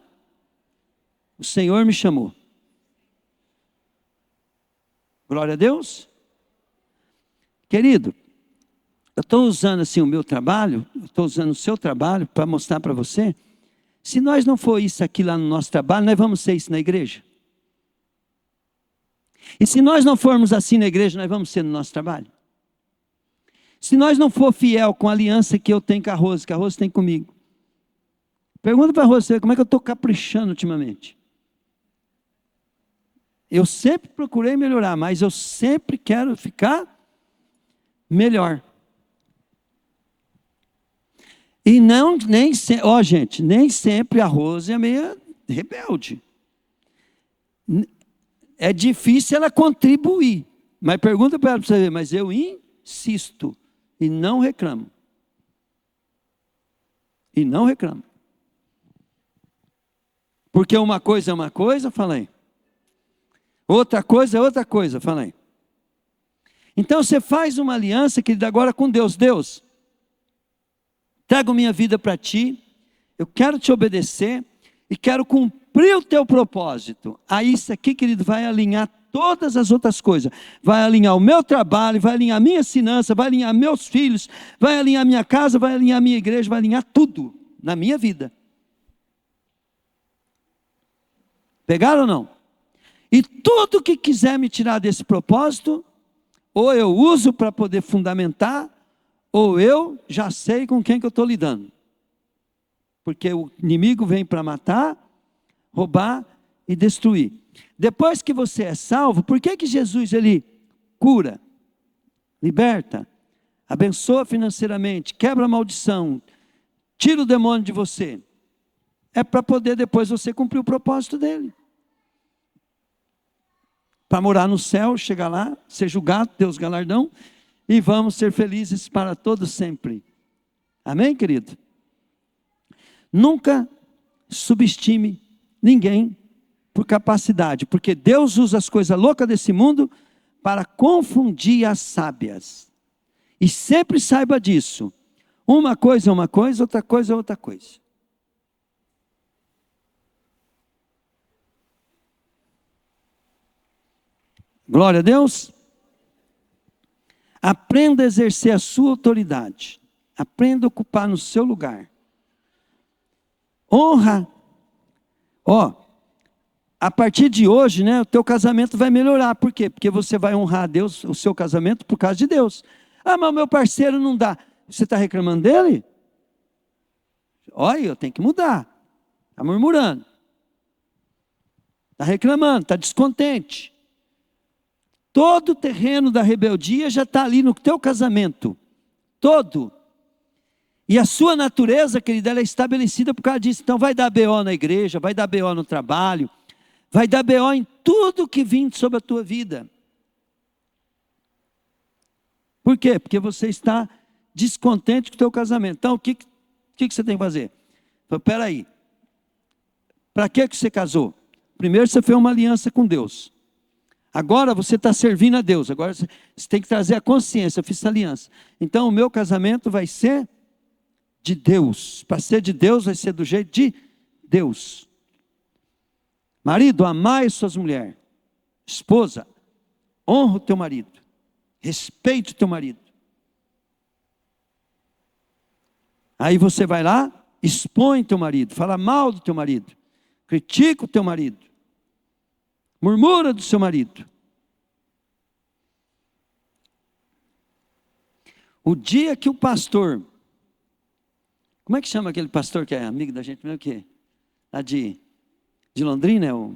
o Senhor me chamou. Glória a Deus. Querido, eu estou usando assim o meu trabalho, eu estou usando o seu trabalho para mostrar para você. Se nós não for isso aqui lá no nosso trabalho, nós vamos ser isso na igreja. E se nós não formos assim na igreja, nós vamos ser no nosso trabalho. Se nós não for fiel com a aliança que eu tenho com a Rose, que a Rose tem comigo. Pergunta para você, como é que eu estou caprichando ultimamente? Eu sempre procurei melhorar, mas eu sempre quero ficar melhor. E nem sempre a Rose é meio rebelde. É difícil ela contribuir. Mas pergunta para ela para você ver, mas eu insisto e não reclamo. E não reclamo. Porque uma coisa é uma coisa, falei. Outra coisa é outra coisa, falei. Então você faz uma aliança, querido, agora com Deus. Deus, trago minha vida para ti, eu quero te obedecer e quero cumprir o teu propósito. Aí isso aqui, querido, vai alinhar todas as outras coisas. Vai alinhar o meu trabalho, vai alinhar minhas finanças, vai alinhar meus filhos, vai alinhar minha casa, vai alinhar minha igreja, vai alinhar tudo na minha vida. Pegaram ou não? E tudo que quiser me tirar desse propósito, ou eu uso para poder fundamentar, ou eu já sei com quem que eu estou lidando. Porque o inimigo vem para matar, roubar e destruir. Depois que você é salvo, por que Jesus ele cura, liberta, abençoa financeiramente, quebra a maldição, tira o demônio de você? É para poder depois você cumprir o propósito dele. Para morar no céu, chegar lá, ser julgado, Deus galardão, e vamos ser felizes para todos sempre. Amém, querido? Nunca subestime ninguém por capacidade, porque Deus usa as coisas loucas desse mundo para confundir as sábias. E sempre saiba disso. Uma coisa é uma coisa, outra coisa é outra coisa. Glória a Deus. Aprenda a exercer a sua autoridade. Aprenda a ocupar no seu lugar. Honra. A partir de hoje, né, o teu casamento vai melhorar. Por quê? Porque você vai honrar a Deus, o seu casamento, por causa de Deus. Ah, mas o meu parceiro não dá. Você está reclamando dele? Olha, eu tenho que mudar. Está murmurando. Está reclamando, está descontente. Todo o terreno da rebeldia já está ali no teu casamento. Todo. E a sua natureza, querida, ela é estabelecida por causa disso. Então vai dar BO na igreja, vai dar BO no trabalho, vai dar BO em tudo que vir sobre a tua vida. Por quê? Porque você está descontente com o teu casamento. Então o que você tem que fazer? Espera aí. Para que você casou? Primeiro você fez uma aliança com Deus. Agora você está servindo a Deus. Agora você tem que trazer a consciência. Eu fiz essa aliança. Então o meu casamento vai ser de Deus. Para ser de Deus vai ser do jeito de Deus. Marido, amai suas mulheres. Esposa, honra o teu marido. Respeite o teu marido. Aí você vai lá, expõe teu marido. Fala mal do teu marido. Critica o teu marido. Murmura do seu marido. O dia que o pastor, como é que chama aquele pastor que é amigo da gente mesmo, o quê? Lá de Londrina, é o...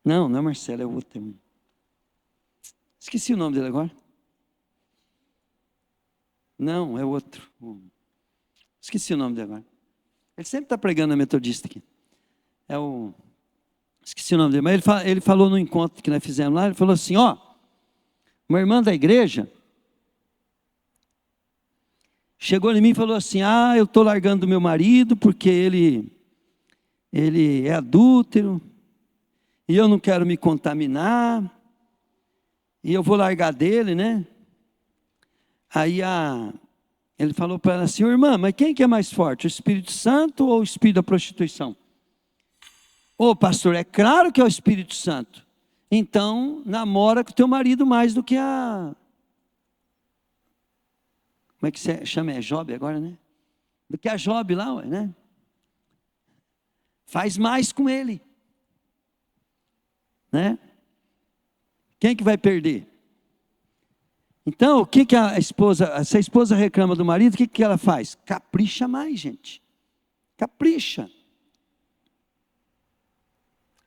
Não é Marcelo, é o outro. Esqueci o nome dele agora. Não, é outro. Esqueci o nome dele agora. Ele sempre está pregando na Metodista aqui. Esqueci o nome dele, mas ele falou no encontro que nós fizemos lá, ele falou assim, uma irmã da igreja chegou em mim e falou assim, eu estou largando do meu marido porque ele é adúltero, e eu não quero me contaminar, e eu vou largar dele, né? Aí ele falou para ela assim, irmã, mas quem que é mais forte, o Espírito Santo ou o espírito da prostituição? Pastor, é claro que é o Espírito Santo. Então, namora com o teu marido mais do que como é que você chama? É Job agora, né? Do que a Job lá, né? Faz mais com ele. Né? Quem que vai perder? Então, o que se a esposa reclama do marido, o que ela faz? Capricha mais, gente. Capricha.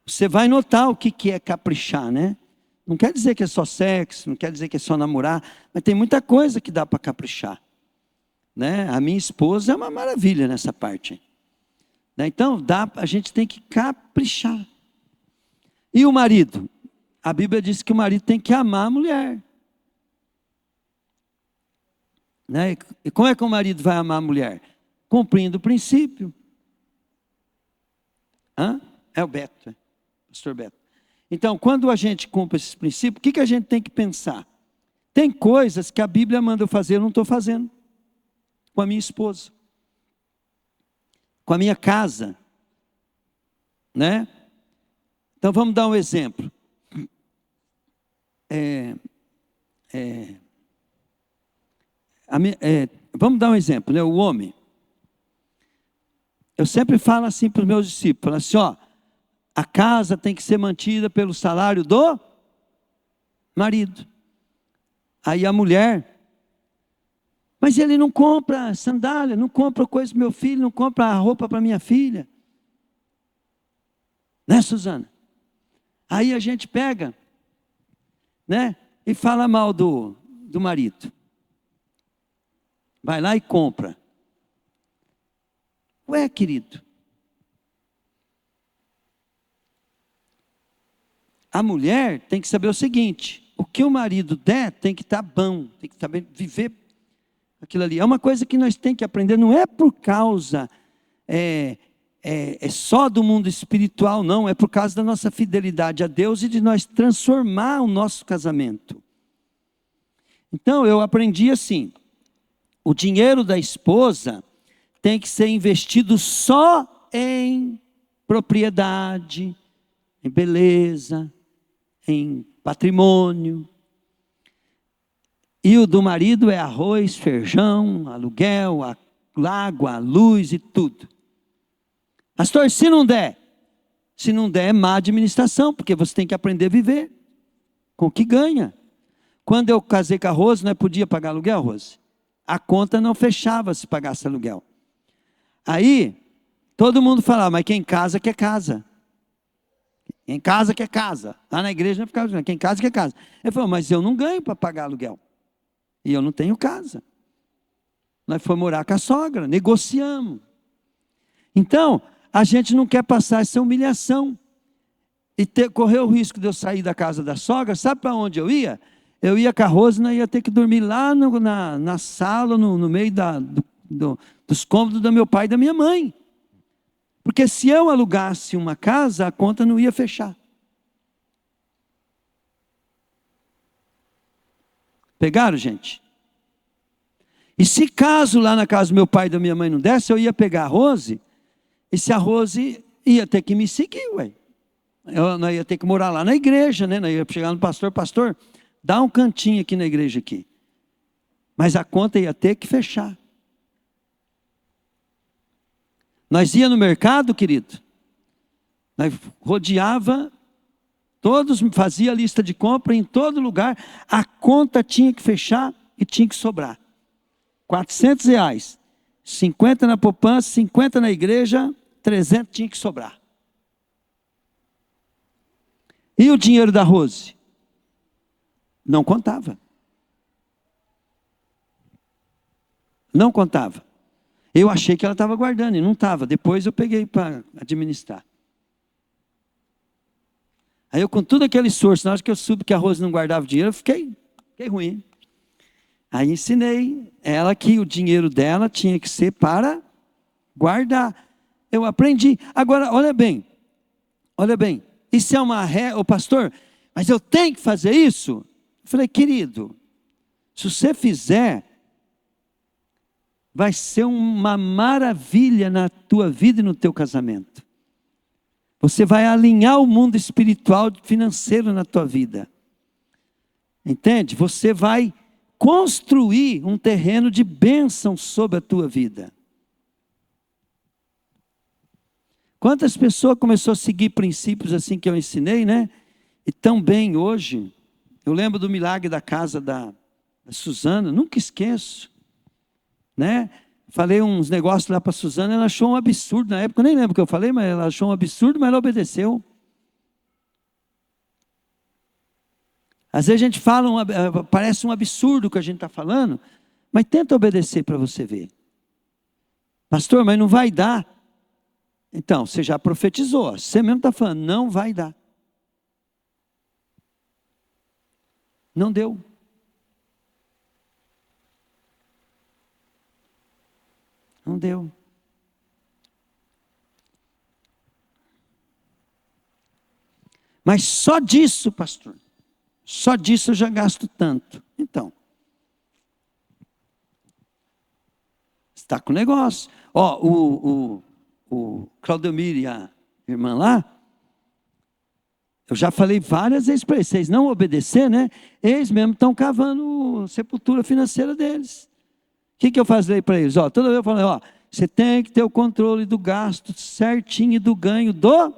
Você vai notar o que é caprichar, né? Não quer dizer que é só sexo, não quer dizer que é só namorar, mas tem muita coisa que dá para caprichar. Né? A minha esposa é uma maravilha nessa parte. Né? Então, a gente tem que caprichar. E o marido? A Bíblia diz que o marido tem que amar a mulher. Né? E como é que o marido vai amar a mulher? Cumprindo o princípio. É o Beto, pastor Beto. Então, quando a gente cumpre esses princípios, o que a gente tem que pensar? Tem coisas que a Bíblia manda eu fazer, eu não estou fazendo. Com a minha esposa. Com a minha casa. Né? Então, vamos dar um exemplo. Vamos dar um exemplo, né? O homem. Eu sempre falo assim para os meus discípulos, assim, a casa tem que ser mantida pelo salário do marido. Aí a mulher, mas ele não compra sandália, não compra coisa para meu filho, não compra roupa para minha filha. Né, Suzana? Aí a gente pega, né, e fala mal do marido. Vai lá e compra. Ué, querido. A mulher tem que saber o seguinte: o que o marido der tem que estar bom, tem que saber viver aquilo ali. É uma coisa que nós temos que aprender, não é por causa, só do mundo espiritual, não, é por causa da nossa fidelidade a Deus e de nós transformar o nosso casamento. Então eu aprendi assim: o dinheiro da esposa tem que ser investido só em propriedade, em beleza, em patrimônio. E o do marido é arroz, feijão, aluguel, água, luz e tudo. Pastor, se não der é má administração, porque você tem que aprender a viver com o que ganha. Quando eu casei com a Rose, não podia pagar aluguel, Rose. A conta não fechava se pagasse aluguel. Aí, todo mundo falava, mas quem casa quer casa. Quem casa quer casa. Lá na igreja não ficava dizendo, quem casa quer casa. Ele falou, mas eu não ganho para pagar aluguel. E eu não tenho casa. Nós fomos morar com a sogra, negociamos. Então, a gente não quer passar essa humilhação. E correr o risco de eu sair da casa da sogra, sabe para onde eu ia? Eu ia com a Rosna, ia ter que dormir lá na sala, no meio dos cômodos do meu pai e da minha mãe. Porque se eu alugasse uma casa, a conta não ia fechar. Pegaram, gente? E se caso lá na casa do meu pai e da minha mãe não desse, eu ia pegar a Rose, e se a Rose ia ter que me seguir, ué. Nós ia ter que morar lá na igreja, né? Nós ia chegar no pastor, dá um cantinho aqui na igreja aqui. Mas a conta ia ter que fechar. Nós ia no mercado, querido, nós rodeava, fazia lista de compra em todo lugar, a conta tinha que fechar e tinha que sobrar. R$ 400, 50 na poupança, 50 na igreja, 300 tinha que sobrar. E o dinheiro da Rose? Não contava. Não contava. Eu achei que ela estava guardando e não estava. Depois eu peguei para administrar. Aí eu, com todo aquele esforço, na hora que eu soube que a Rose não guardava dinheiro, eu fiquei ruim. Aí ensinei ela que o dinheiro dela tinha que ser para guardar. Eu aprendi. Agora, olha bem. Isso é uma ô pastor, mas eu tenho que fazer isso? Eu falei, querido, se você fizer, vai ser uma maravilha na tua vida e no teu casamento. Você vai alinhar o mundo espiritual e financeiro na tua vida. Entende? Você vai construir um terreno de bênção sobre a tua vida. Quantas pessoas começaram a seguir princípios assim que eu ensinei, né? E tão bem hoje. Eu lembro do milagre da casa da Suzana, nunca esqueço. Né? Falei uns negócios lá para a Suzana, ela achou um absurdo na época, eu nem lembro o que eu falei, mas ela achou um absurdo, mas ela obedeceu. Às vezes a gente fala, parece um absurdo o que a gente está falando, mas tenta obedecer para você ver. Pastor, mas não vai dar. Então, você já profetizou, você mesmo está falando, não vai dar. Não deu. Não deu. Mas só disso, pastor, só disso eu já gasto tanto. Então, está com negócio. O Claudemir e a irmã lá, eu já falei várias vezes para eles, vocês não obedecer, né? Eles mesmo estão cavando a sepultura financeira deles. O que eu falei para eles? Toda vez eu falo, você tem que ter o controle do gasto certinho e do ganho do...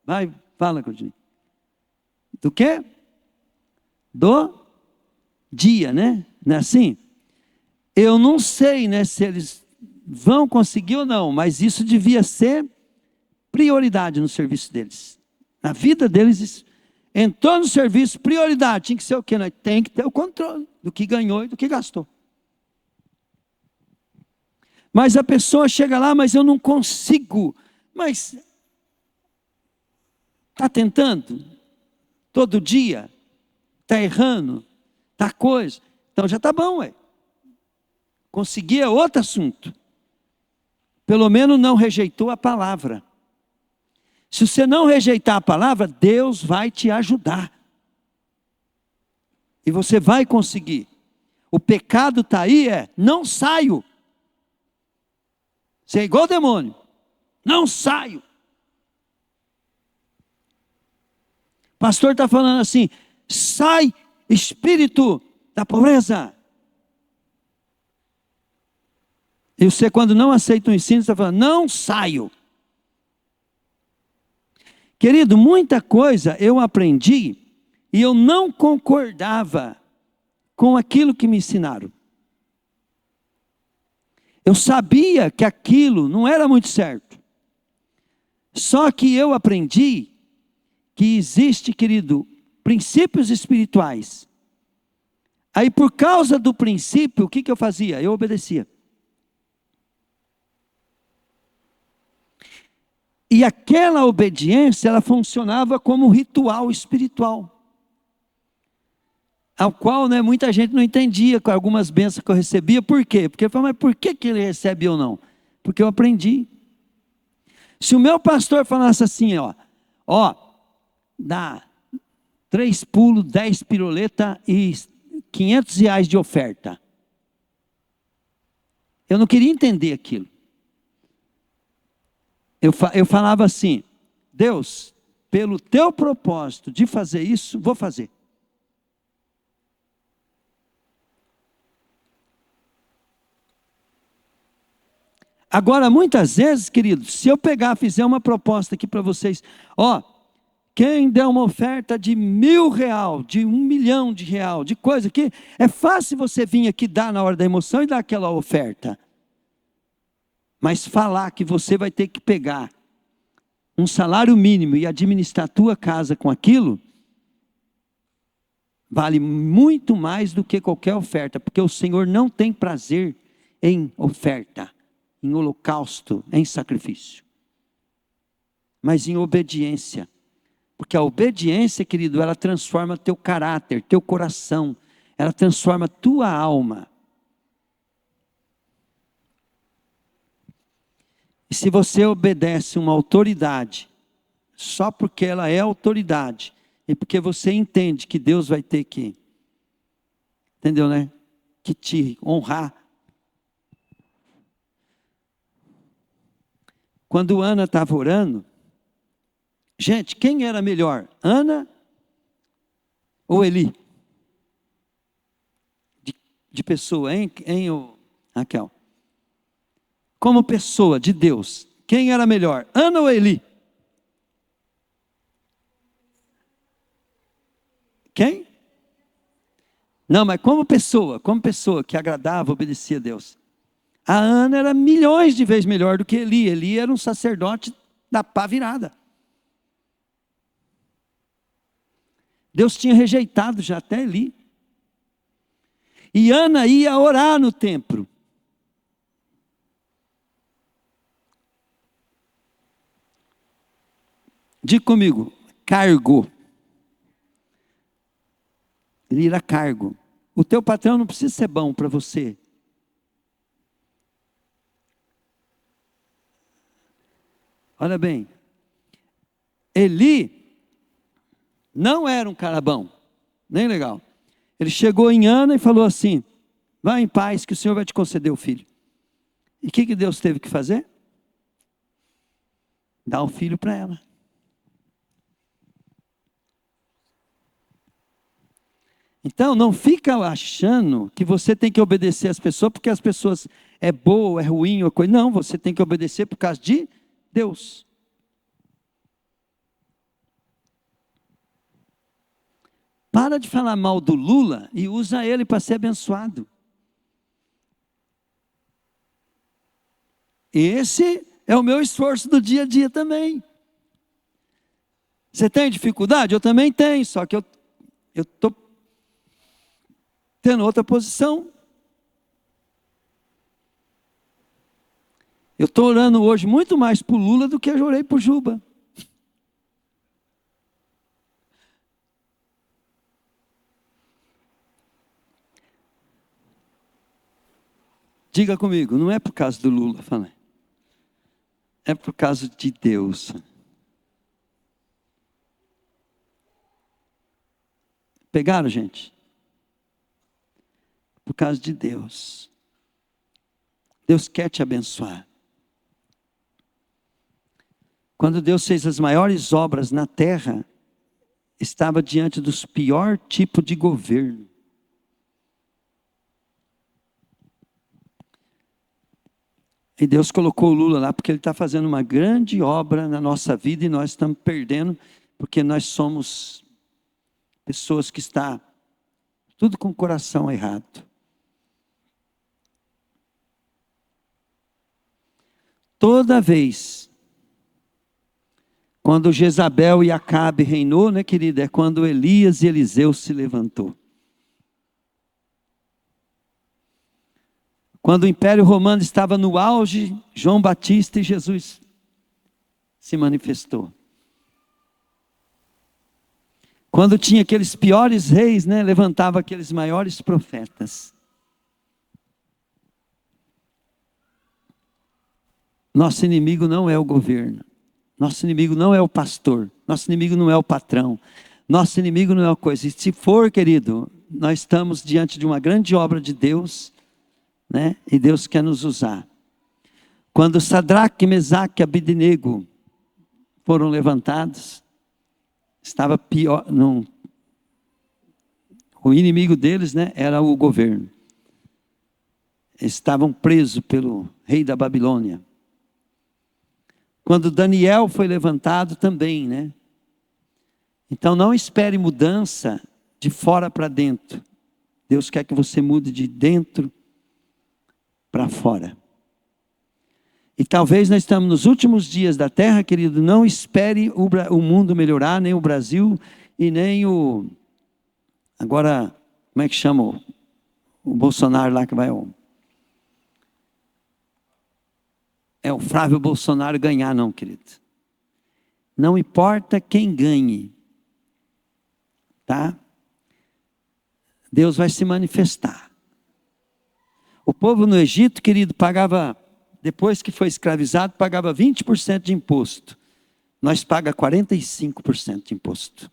Vai, fala, Claudinho. Do quê? Do dia, né? Não é assim? Eu não sei, né, se eles vão conseguir ou não, mas isso devia ser prioridade no serviço deles. Na vida deles, isso. Entrou no serviço, prioridade. Tinha que ser o quê? Tem que ter o controle do que ganhou e do que gastou. Mas a pessoa chega lá, mas eu não consigo. Mas está tentando? Todo dia? Está errando? Está coisa? Então já está bom, ué. Conseguir é outro assunto. Pelo menos não rejeitou a palavra. Se você não rejeitar a palavra, Deus vai te ajudar. E você vai conseguir. O pecado está aí, não saio. Você é igual o demônio. Não saio. O pastor está falando assim, sai espírito da pobreza. E você, quando não aceita o ensino, está falando, não saio. Querido, muita coisa eu aprendi e eu não concordava com aquilo que me ensinaram. Eu sabia que aquilo não era muito certo. Só que eu aprendi que existe, querido, princípios espirituais. Aí por causa do princípio, o que eu fazia? Eu obedecia. E aquela obediência, ela funcionava como ritual espiritual. Ao qual, né, muita gente não entendia com algumas bênçãos que eu recebia. Por quê? Porque eu falava, mas por que ele recebe ou não? Porque eu aprendi. Se o meu pastor falasse assim, dá 3 pulos, 10 piruleta e R$ 500 de oferta. Eu não queria entender aquilo. Eu falava assim, Deus, pelo teu propósito de fazer isso, vou fazer. Agora, muitas vezes, queridos, se eu fizer uma proposta aqui para vocês, Quem der uma oferta de R$1.000, de R$1.000.000, de coisa que é fácil você vir aqui dar na hora da emoção e dar aquela oferta. Mas falar que você vai ter que pegar um salário mínimo e administrar a tua casa com aquilo, vale muito mais do que qualquer oferta, porque o Senhor não tem prazer em oferta, em holocausto, em sacrifício, mas em obediência. Porque a obediência, querido, ela transforma teu caráter, teu coração, ela transforma tua alma. E se você obedece uma autoridade, só porque ela é autoridade, e porque você entende que Deus vai ter que, entendeu, né? Que te honrar. Quando Ana estava orando, gente, quem era melhor? Ana ou Eli? De pessoa, hein, Raquel? Como pessoa de Deus, quem era melhor? Ana ou Eli? Quem? Não, mas como pessoa que agradava, obedecia a Deus. A Ana era milhões de vezes melhor do que Eli. Eli era um sacerdote da pá virada. Deus tinha rejeitado já até Eli. E Ana ia orar no templo. Diga comigo, cargo. Ele era cargo. O teu patrão não precisa ser bom para você. Olha bem, Eli não era um cara bom, nem legal. Ele chegou em Ana e falou assim: vai em paz que o Senhor vai te conceder o filho. E o que Deus teve que fazer? Dar um filho para ela. Então, não fica achando que você tem que obedecer às pessoas porque as pessoas é boa, é ruim, ou coisa. Não, você tem que obedecer por causa de Deus. Para de falar mal do Lula e usa ele para ser abençoado. Esse é o meu esforço do dia a dia também. Você tem dificuldade? Eu também tenho, só que eu estou tendo outra posição. Eu estou orando hoje muito mais por Lula do que eu orei por Juba. Diga comigo, não é por causa do Lula, fala. É por causa de Deus. Pegaram, gente? Por causa de Deus. Deus quer te abençoar. Quando Deus fez as maiores obras na terra, estava diante dos piores tipos de governo. E Deus colocou o Lula lá porque ele está fazendo uma grande obra na nossa vida e nós estamos perdendo porque nós somos pessoas que estão tudo com o coração errado. Toda vez, quando Jezabel e Acabe reinou, né, querida? É quando Elias e Eliseu se levantou. Quando o Império Romano estava no auge, João Batista e Jesus se manifestou. Quando tinha aqueles piores reis, né, levantava aqueles maiores profetas. Nosso inimigo não é o governo. Nosso inimigo não é o pastor. Nosso inimigo não é o patrão. Nosso inimigo não é a coisa. E se for, querido, nós estamos diante de uma grande obra de Deus, né? E Deus quer nos usar. Quando Sadraque, Mesaque e Abednego foram levantados, estava pior. Não, o inimigo deles, né, era o governo. Eles estavam presos pelo rei da Babilônia. Quando Daniel foi levantado também, né? Então não espere mudança de fora para dentro. Deus quer que você mude de dentro para fora. E talvez nós estamos nos últimos dias da terra, querido. Não espere o mundo melhorar, nem o Brasil e nem o... Agora, como é que chama o Bolsonaro lá que vai... o Flávio Bolsonaro ganhar, não, querido. Não importa quem ganhe. Tá? Deus vai se manifestar. O povo no Egito, querido, pagava, depois que foi escravizado, pagava 20% de imposto. Nós paga 45% de imposto.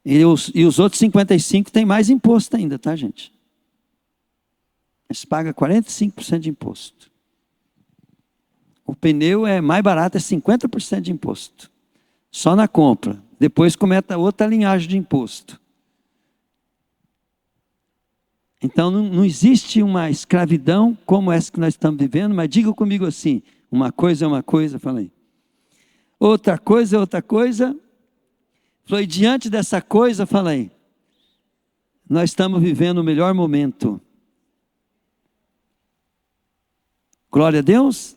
E os outros 55% tem mais imposto ainda, tá, gente? Eles pagam 45% de imposto. O pneu é mais barato, é 50% de imposto. Só na compra. Depois começa outra linhagem de imposto. Então não existe uma escravidão como essa que nós estamos vivendo, mas diga comigo assim, uma coisa é uma coisa, falei. Outra coisa é outra coisa. Falei, diante dessa coisa, falei, nós estamos vivendo o melhor momento. Glória a Deus.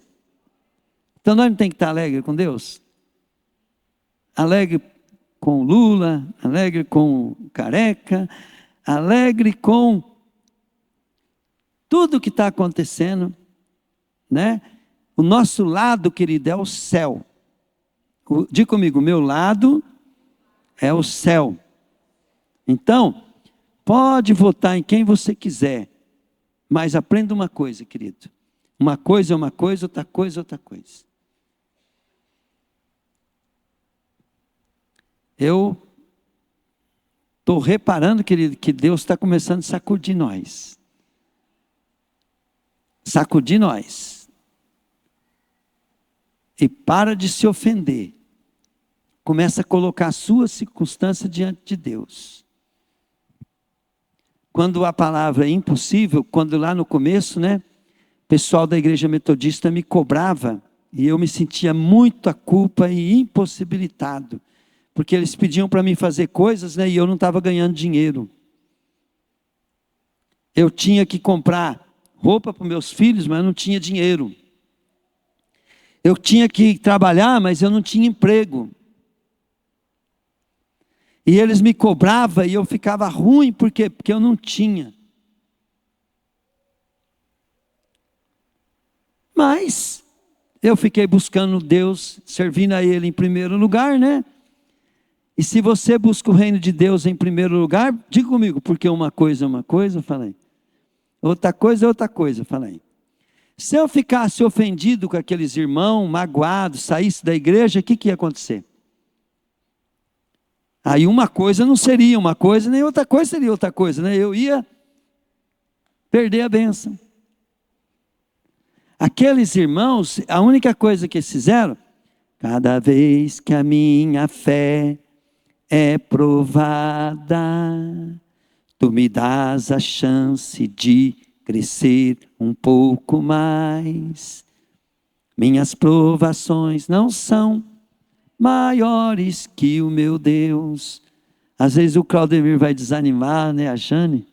Então nós não temos que estar alegre com Deus? Alegre com Lula, alegre com Careca, alegre com tudo que está acontecendo, né? O nosso lado, querido, é o céu. Diga comigo, o meu lado é o céu. Então, pode votar em quem você quiser, mas aprenda uma coisa, querido. Uma coisa é uma coisa, outra coisa é outra coisa. Eu estou reparando, querido, que Deus está começando a sacudir nós. Sacudir nós. E para de se ofender. Começa a colocar a sua circunstância diante de Deus. Quando a palavra é impossível, quando lá no começo, né, o pessoal da igreja metodista me cobrava, e eu me sentia muito a culpa e impossibilitado. Porque eles pediam para mim fazer coisas, né, e eu não estava ganhando dinheiro. Eu tinha que comprar roupa para os meus filhos, mas eu não tinha dinheiro. Eu tinha que trabalhar, mas eu não tinha emprego. E eles me cobravam e eu ficava ruim, por quê? Porque eu não tinha. Mas eu fiquei buscando Deus, servindo a Ele em primeiro lugar, né? E se você busca o reino de Deus em primeiro lugar, diga comigo, porque uma coisa é uma coisa, eu falei. Outra coisa é outra coisa, eu falei. Se eu ficasse ofendido com aqueles irmãos, magoado, saísse da igreja, o que ia acontecer? Aí uma coisa não seria uma coisa, nem outra coisa seria outra coisa, né? Eu ia perder a bênção. Aqueles irmãos, a única coisa que eles fizeram, cada vez que a minha fé é provada, tu me dás a chance de crescer um pouco mais. Minhas provações não são maiores que o meu Deus. Às vezes o Claudemir vai desanimar, né, a Jane?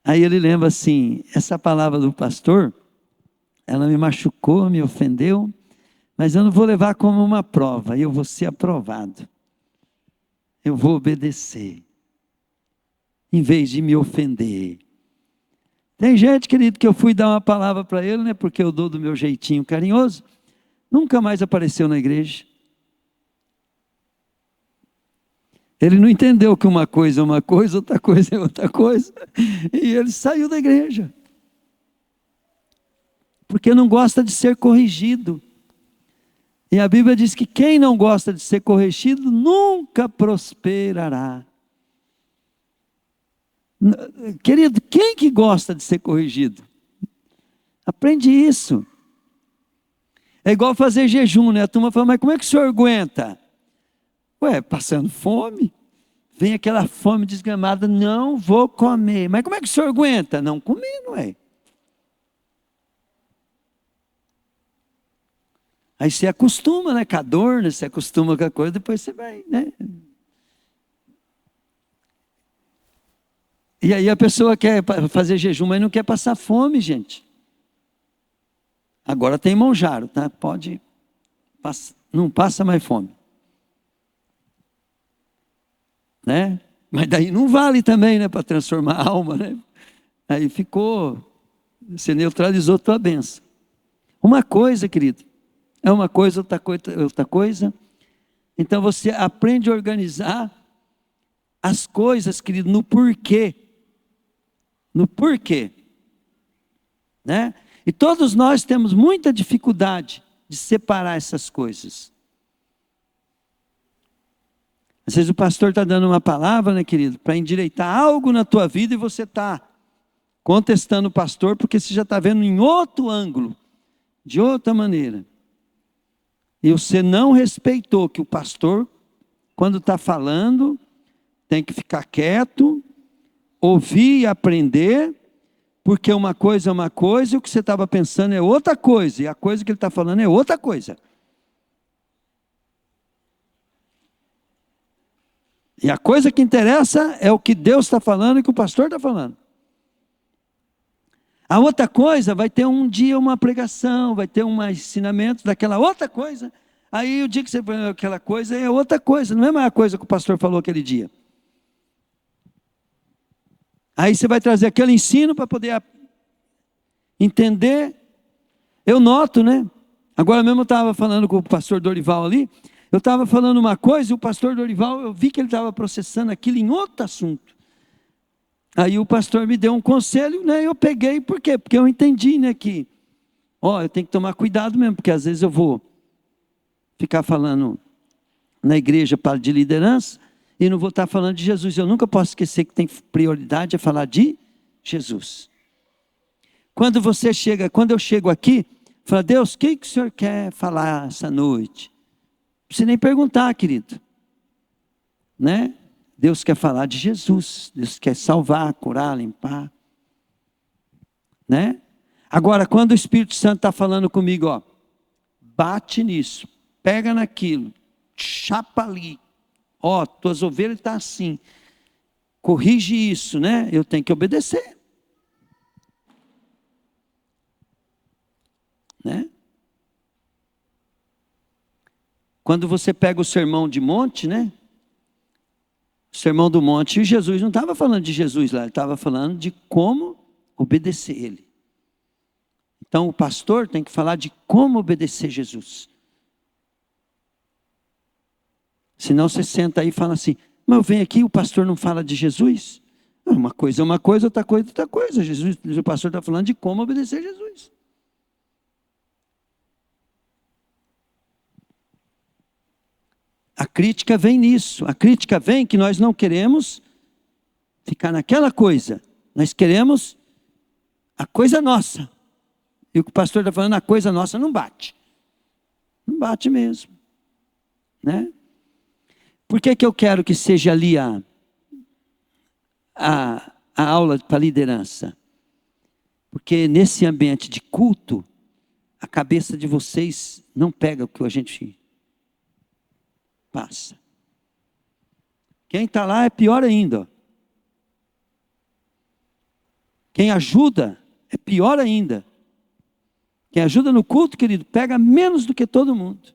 Aí ele lembra assim, essa palavra do pastor, ela me machucou, me ofendeu, mas eu não vou levar como uma prova, eu vou ser aprovado. Eu vou obedecer, em vez de me ofender. Tem gente, querido, que eu fui dar uma palavra para ele, né, porque eu dou do meu jeitinho carinhoso, nunca mais apareceu na igreja. Ele não entendeu que uma coisa é uma coisa, outra coisa é outra coisa, e ele saiu da igreja. Porque não gosta de ser corrigido. E a Bíblia diz que quem não gosta de ser corrigido nunca prosperará. Querido, quem que gosta de ser corrigido? Aprende isso. É igual fazer jejum, né? A turma fala, mas como é que o senhor aguenta? Ué, passando fome. Vem aquela fome desgramada, não vou comer. Mas como é que o senhor aguenta? Não comendo, ué. Aí você acostuma, né, com a dor, né? Você acostuma com a coisa, depois você vai, né? E aí a pessoa quer fazer jejum, mas não quer passar fome, gente. Agora tem Monjaro, tá? Pode, não passa mais fome. Né? Mas daí não vale também, né? Para transformar a alma, né? Aí ficou, você neutralizou a tua bênção. Uma coisa, querido, é uma coisa, outra coisa. Então você aprende a organizar as coisas, querido, no porquê. No porquê. Né? E todos nós temos muita dificuldade de separar essas coisas. Às vezes o pastor está dando uma palavra, né, querido, para endireitar algo na tua vida e você está contestando o pastor porque você já está vendo em outro ângulo, de outra maneira. E você não respeitou que o pastor, quando está falando, tem que ficar quieto, ouvir e aprender, porque uma coisa é uma coisa e o que você estava pensando é outra coisa, e a coisa que ele está falando é outra coisa. E a coisa que interessa é o que Deus está falando e o que o pastor está falando. A outra coisa vai ter um dia uma pregação, vai ter um ensinamento daquela outra coisa. Aí o dia que você põe aquela coisa é outra coisa, não é mais a coisa que o pastor falou aquele dia. Aí você vai trazer aquele ensino para poder entender. Eu noto, né? Agora mesmo eu estava falando com o pastor Dorival ali. Eu estava falando uma coisa e o pastor Dorival, eu vi que ele estava processando aquilo em outro assunto. Aí o pastor me deu um conselho, né? Eu peguei, por quê? Porque eu entendi, né? Que, eu tenho que tomar cuidado mesmo, porque às vezes eu vou ficar falando na igreja de liderança e não vou estar falando de Jesus. Eu nunca posso esquecer que tem prioridade a falar de Jesus. Quando eu chego aqui, falo, Deus, o que o Senhor quer falar essa noite? Não precisa nem perguntar, querido. Né? Deus quer falar de Jesus. Deus quer salvar, curar, limpar. Né? Agora, quando o Espírito Santo está falando comigo, bate nisso, pega naquilo, chapa ali. Tuas ovelhas estão assim. Corrige isso, né? Eu tenho que obedecer. Né? Quando você pega o sermão de monte, né? O sermão do monte, Jesus não estava falando de Jesus lá, ele estava falando de como obedecer ele. Então o pastor tem que falar de como obedecer Jesus. Senão você senta aí e fala assim, mas eu venho aqui e o pastor não fala de Jesus? Uma coisa é uma coisa, outra coisa é outra coisa. O pastor está falando de como obedecer Jesus. A crítica vem nisso. A crítica vem que nós não queremos ficar naquela coisa. Nós queremos a coisa nossa. E o que o pastor está falando, a coisa nossa não bate. Não bate mesmo. Né? Por que eu quero que seja ali a aula para liderança? Porque nesse ambiente de culto, a cabeça de vocês não pega o que a gente passa. Quem está lá é pior ainda. Quem ajuda é pior ainda. Quem ajuda no culto, querido, pega menos do que todo mundo.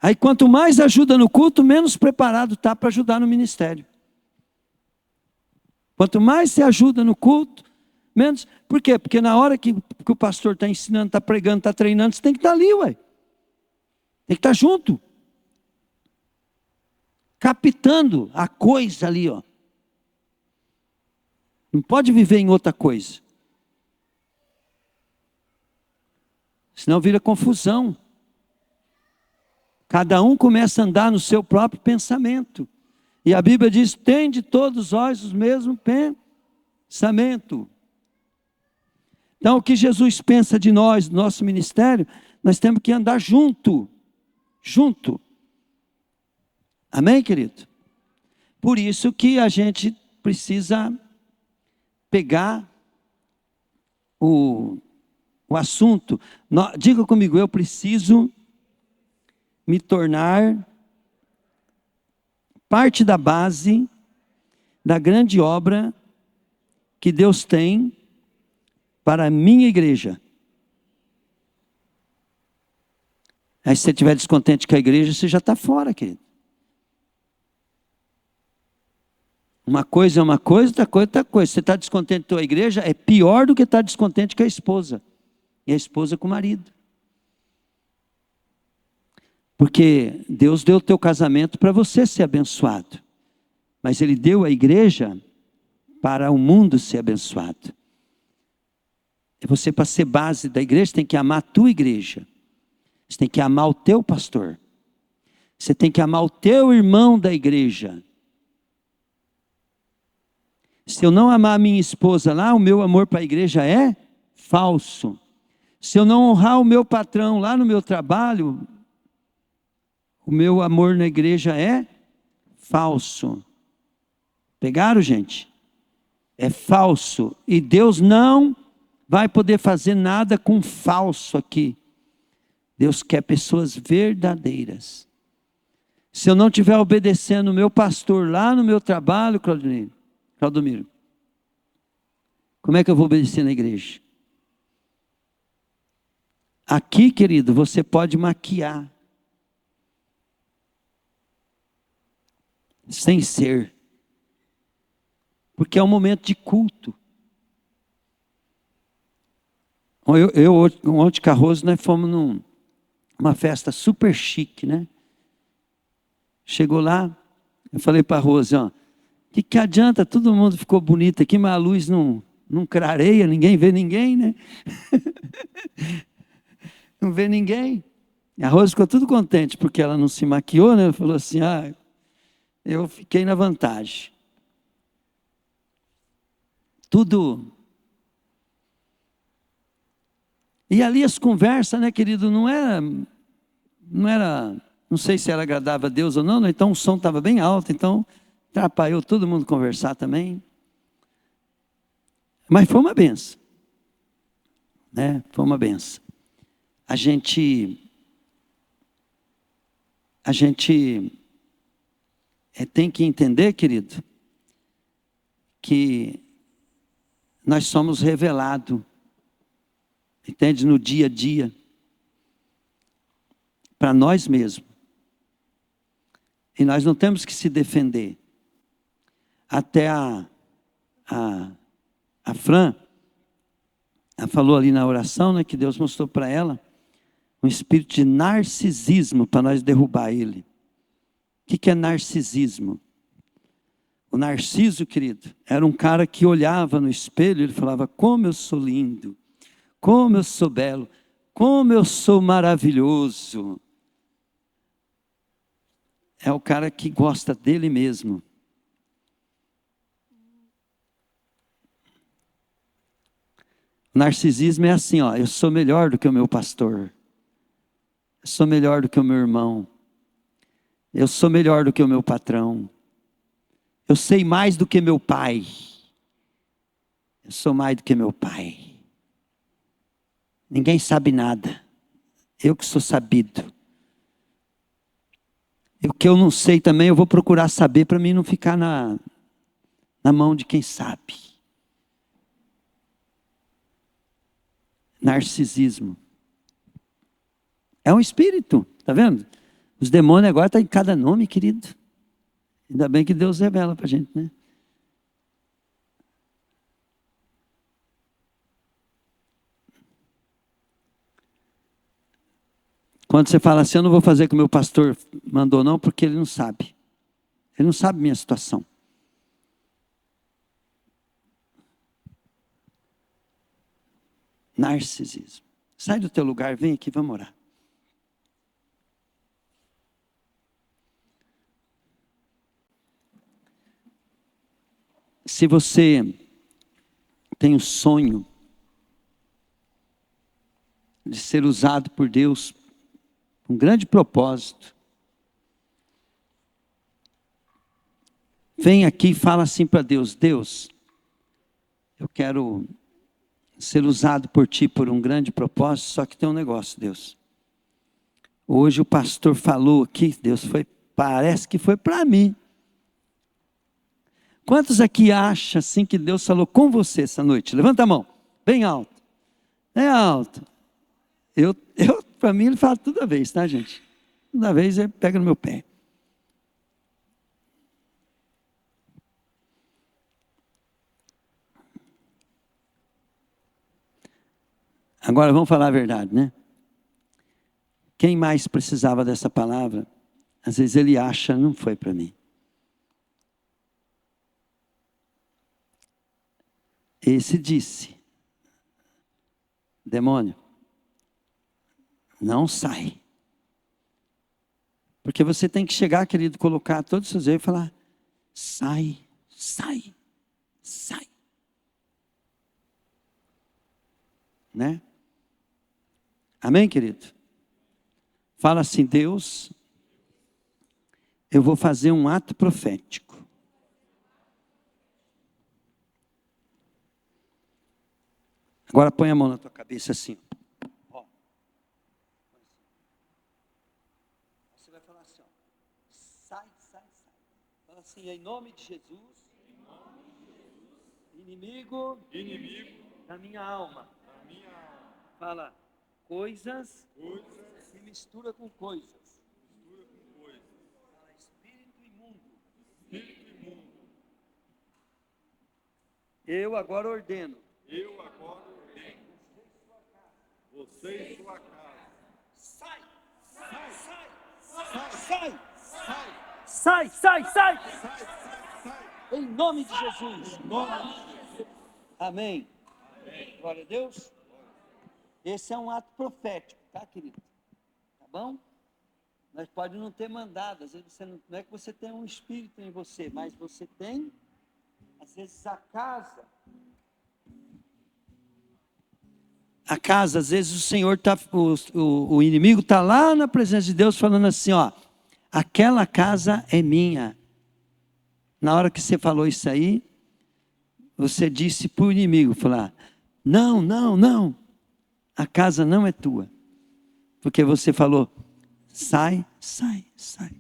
Aí quanto mais ajuda no culto, menos preparado está para ajudar no ministério. Quanto mais você ajuda no culto, menos. Por quê? Porque na hora que o pastor está ensinando, está pregando, está treinando, você tem que estar ali, ué. Tem que estar junto. Captando a coisa ali, Não pode viver em outra coisa. Senão vira confusão. Cada um começa a andar no seu próprio pensamento. E a Bíblia diz, tende todos vós o mesmo pensamento. Então o que Jesus pensa de nós, do nosso ministério, nós temos que andar junto. Junto. Amém, querido? Por isso que a gente precisa pegar O assunto, diga comigo, eu preciso me tornar parte da base da grande obra que Deus tem para a minha igreja. Aí se você estiver descontente com a igreja, você já está fora, querido. Uma coisa é uma coisa, outra coisa é outra coisa. Você está descontente com a igreja, é pior do que estar descontente com a esposa. E a esposa com o marido. Porque Deus deu o teu casamento para você ser abençoado. Mas Ele deu a igreja para o mundo ser abençoado. E você, para ser base da igreja, tem que amar a tua igreja. Você tem que amar o teu pastor. Você tem que amar o teu irmão da igreja. Se eu não amar a minha esposa lá, o meu amor para a igreja é falso. Se eu não honrar o meu patrão lá no meu trabalho, o meu amor na igreja é falso. Pegaram, gente? É falso. E Deus não vai poder fazer nada com falso aqui. Deus quer pessoas verdadeiras. Se eu não estiver obedecendo o meu pastor lá no meu trabalho, Claudomiro, como é que eu vou obedecer na igreja? Aqui, querido, você pode maquiar. Sem ser. Porque é um momento de culto. Ontem, Carroso, nós fomos numa festa super chique, né? Chegou lá, eu falei para a Rose, ó, que adianta, todo mundo ficou bonito aqui, mas a luz não clareia, ninguém vê ninguém, né? Não vê ninguém. E a Rose ficou tudo contente, porque ela não se maquiou, né? Ela falou assim, eu fiquei na vantagem. Tudo. E ali as conversas, né, querido, não era, não sei se ela agradava a Deus ou não, então o som estava bem alto, então atrapalhou todo mundo conversar também. Mas foi uma benção. Né? Foi uma benção. A gente tem que entender, querido, que nós somos revelados, entende, no dia a dia, para nós mesmos. E nós não temos que se defender. Até a Fran, ela falou ali na oração, né, que Deus mostrou para ela, um espírito de narcisismo para nós derrubar ele. O que é narcisismo? O Narciso, querido, era um cara que olhava no espelho e ele falava, como eu sou lindo, como eu sou belo, como eu sou maravilhoso. É o cara que gosta dele mesmo. O narcisismo é assim, ó, eu sou melhor do que o meu pastor. Eu sou melhor do que o meu irmão. Eu sou melhor do que o meu patrão. Eu sei mais do que meu pai. Eu sou mais do que meu pai. Ninguém sabe nada. Eu que sou sabido. E o que eu não sei também, eu vou procurar saber para mim não ficar na mão de quem sabe. Narcisismo. É um espírito, tá vendo? Os demônios agora estão em cada nome, querido. Ainda bem que Deus revela para a gente, né? Quando você fala assim, eu não vou fazer o que o meu pastor mandou não, porque ele não sabe. Ele não sabe minha situação. Narcisismo. Sai do teu lugar, vem aqui, vamos orar. Se você tem um sonho de ser usado por Deus, um grande propósito, vem aqui e fala assim para Deus, Deus, eu quero ser usado por ti por um grande propósito, só que tem um negócio, Deus. Hoje o pastor falou aqui, Deus, parece que foi para mim. Quantos aqui acham assim que Deus falou com você essa noite? Levanta a mão, bem alto. É alto. Para mim ele fala toda vez, tá, gente? Toda vez ele pega no meu pé. Agora vamos falar a verdade, né? Quem mais precisava dessa palavra, às vezes ele acha, não foi para mim. Esse disse, demônio, não sai. Porque você tem que chegar, querido, colocar todos os seus erros e falar, sai, sai, sai. Né? Amém, querido? Fala assim, Deus, eu vou fazer um ato profético. Agora põe a mão na tua cabeça assim. Ó. Você vai falar assim, ó. Sai, sai, sai. Fala assim, em nome de Jesus. Inimigo da minha alma. Fala, coisas se mistura com coisas. Fala, espírito imundo. Eu agora ordeno. Você e sua casa. Sai, sai, sai, sai, sai, sai, sai, sai. Em nome de Jesus. Amém. Glória a Deus. Esse é um ato profético, tá, querido? Tá bom? Nós pode não ter mandado, às vezes não é que você tem um espírito em você, mas você tem, às vezes a casa, às vezes o Senhor o inimigo está lá na presença de Deus falando assim, ó, aquela casa é minha. Na hora que você falou isso aí, você disse para o inimigo, falar, não, não, não, a casa não é tua. Porque você falou, sai, sai, sai.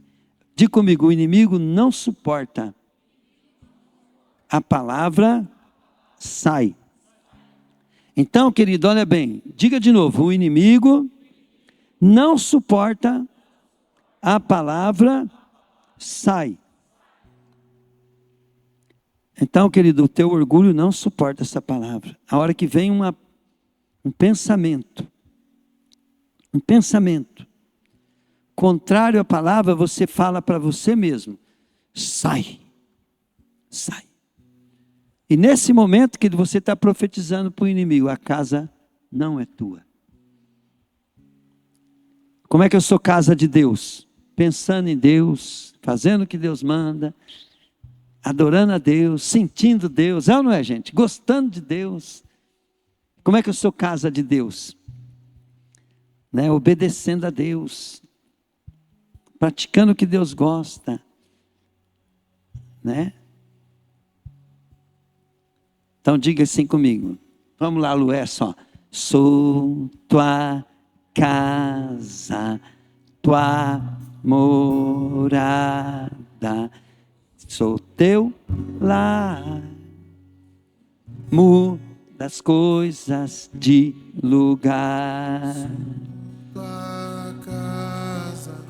Diga comigo, o inimigo não suporta a palavra sai. Então, querido, olha bem, diga de novo, o inimigo não suporta a palavra sai. Então, querido, o teu orgulho não suporta essa palavra. A hora que vem um pensamento contrário à palavra, você fala para você mesmo, sai, sai. E nesse momento que você está profetizando para o inimigo, a casa não é tua. Como é que eu sou casa de Deus? Pensando em Deus, fazendo o que Deus manda, adorando a Deus, sentindo Deus, é ou não é, gente? Gostando de Deus. Como é que eu sou casa de Deus? Né? Obedecendo a Deus, praticando o que Deus gosta, né? Então diga assim comigo. Vamos lá, Lué, só. Sou tua casa, tua morada, sou teu lar. Muda as coisas de lugar. Tua casa,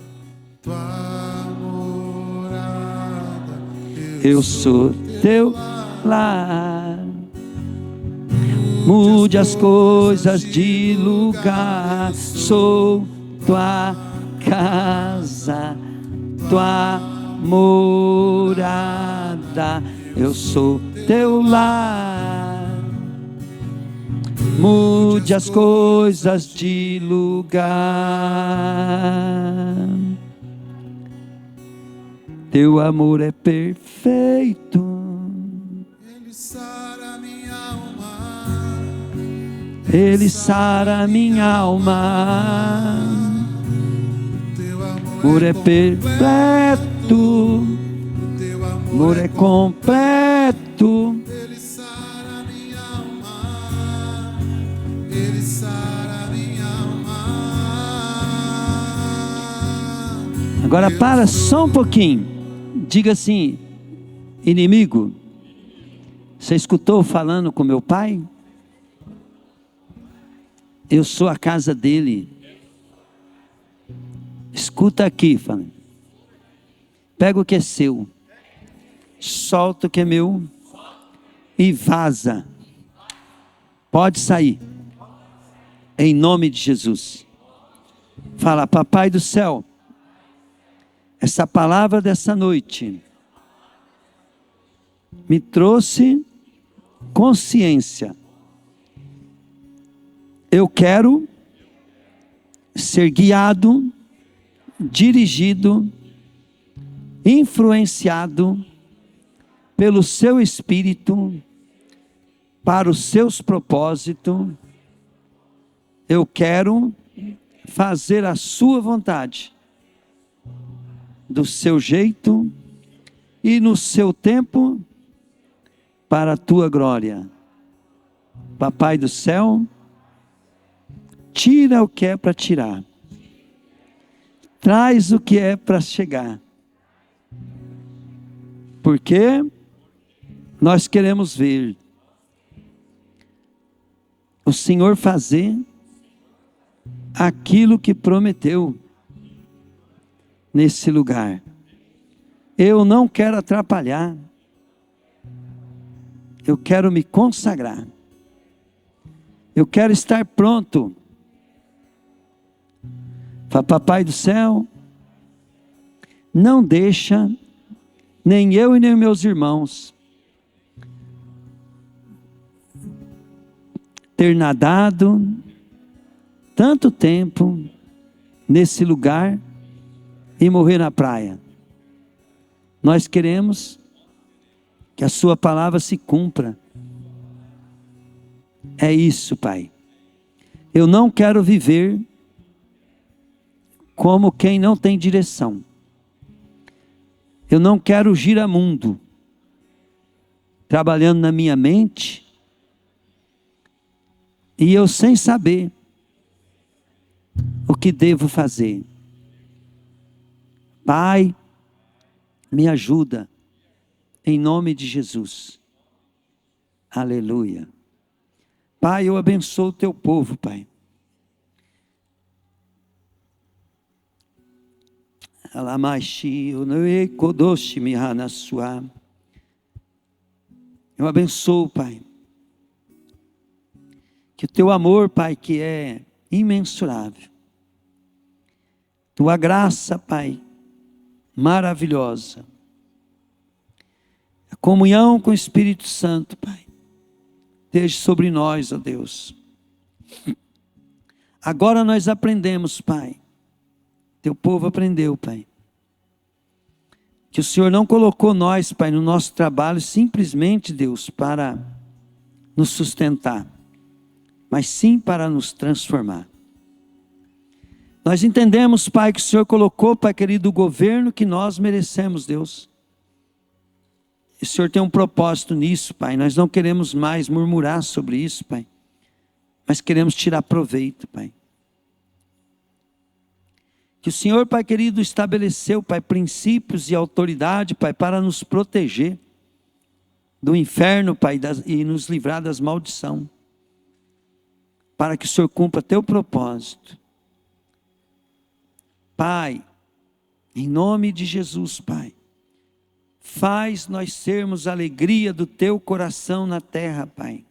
tua morada, Eu sou teu lar. Mude as coisas de lugar. Sou tua casa, tua morada. Eu sou teu lar. Mude as coisas de lugar. Teu amor é perfeito. Ele sara minha alma. Ele sara minha alma. Teu Amor é perpétuo. teu Amor é completo. Ele sara minha alma. Ele sara minha alma. Agora para só um pouquinho. Diga assim: inimigo, você escutou falando com meu pai? Eu sou a casa dele. Escuta aqui, fala. Pega o que é seu, solta o que é meu e vaza. Pode sair, em nome de Jesus. Fala: Papai do céu, essa palavra dessa noite me trouxe consciência. Eu quero ser guiado, dirigido, influenciado pelo seu Espírito para os seus propósitos. Eu quero fazer a sua vontade, do seu jeito e no seu tempo, para a tua glória. Papai do céu, tira o que é para tirar, traz o que é para chegar, porque nós queremos ver o Senhor fazer aquilo que prometeu nesse lugar. Eu não quero atrapalhar, eu quero me consagrar, eu quero estar pronto. Papai do céu, não deixa nem eu e nem meus irmãos ter nadado tanto tempo nesse lugar e morrer na praia. Nós queremos que a sua palavra se cumpra. É isso, Pai. Eu não quero viver como quem não tem direção. Eu não quero giramundo, trabalhando na minha mente, e eu sem saber o que devo fazer. Pai, me ajuda, em nome de Jesus. Aleluia. Pai, eu abençoo o teu povo, Pai. Eu abençoo, Pai, que o teu amor, Pai, que é imensurável, tua graça, Pai, maravilhosa, a comunhão com o Espírito Santo, Pai, esteja sobre nós, ó Deus. Agora nós aprendemos, Pai, teu povo aprendeu, Pai, que o Senhor não colocou nós, Pai, no nosso trabalho simplesmente, Deus, para nos sustentar, mas sim para nos transformar. Nós entendemos, Pai, que o Senhor colocou, Pai querido, o governo que nós merecemos, Deus. E o Senhor tem um propósito nisso, Pai. Nós não queremos mais murmurar sobre isso, Pai, mas queremos tirar proveito, Pai. Que o Senhor, Pai querido, estabeleceu, Pai, princípios e autoridade, Pai, para nos proteger do inferno, Pai, e nos livrar das maldições, para que o Senhor cumpra teu propósito. Pai, em nome de Jesus, Pai, faz nós sermos a alegria do teu coração na terra, Pai.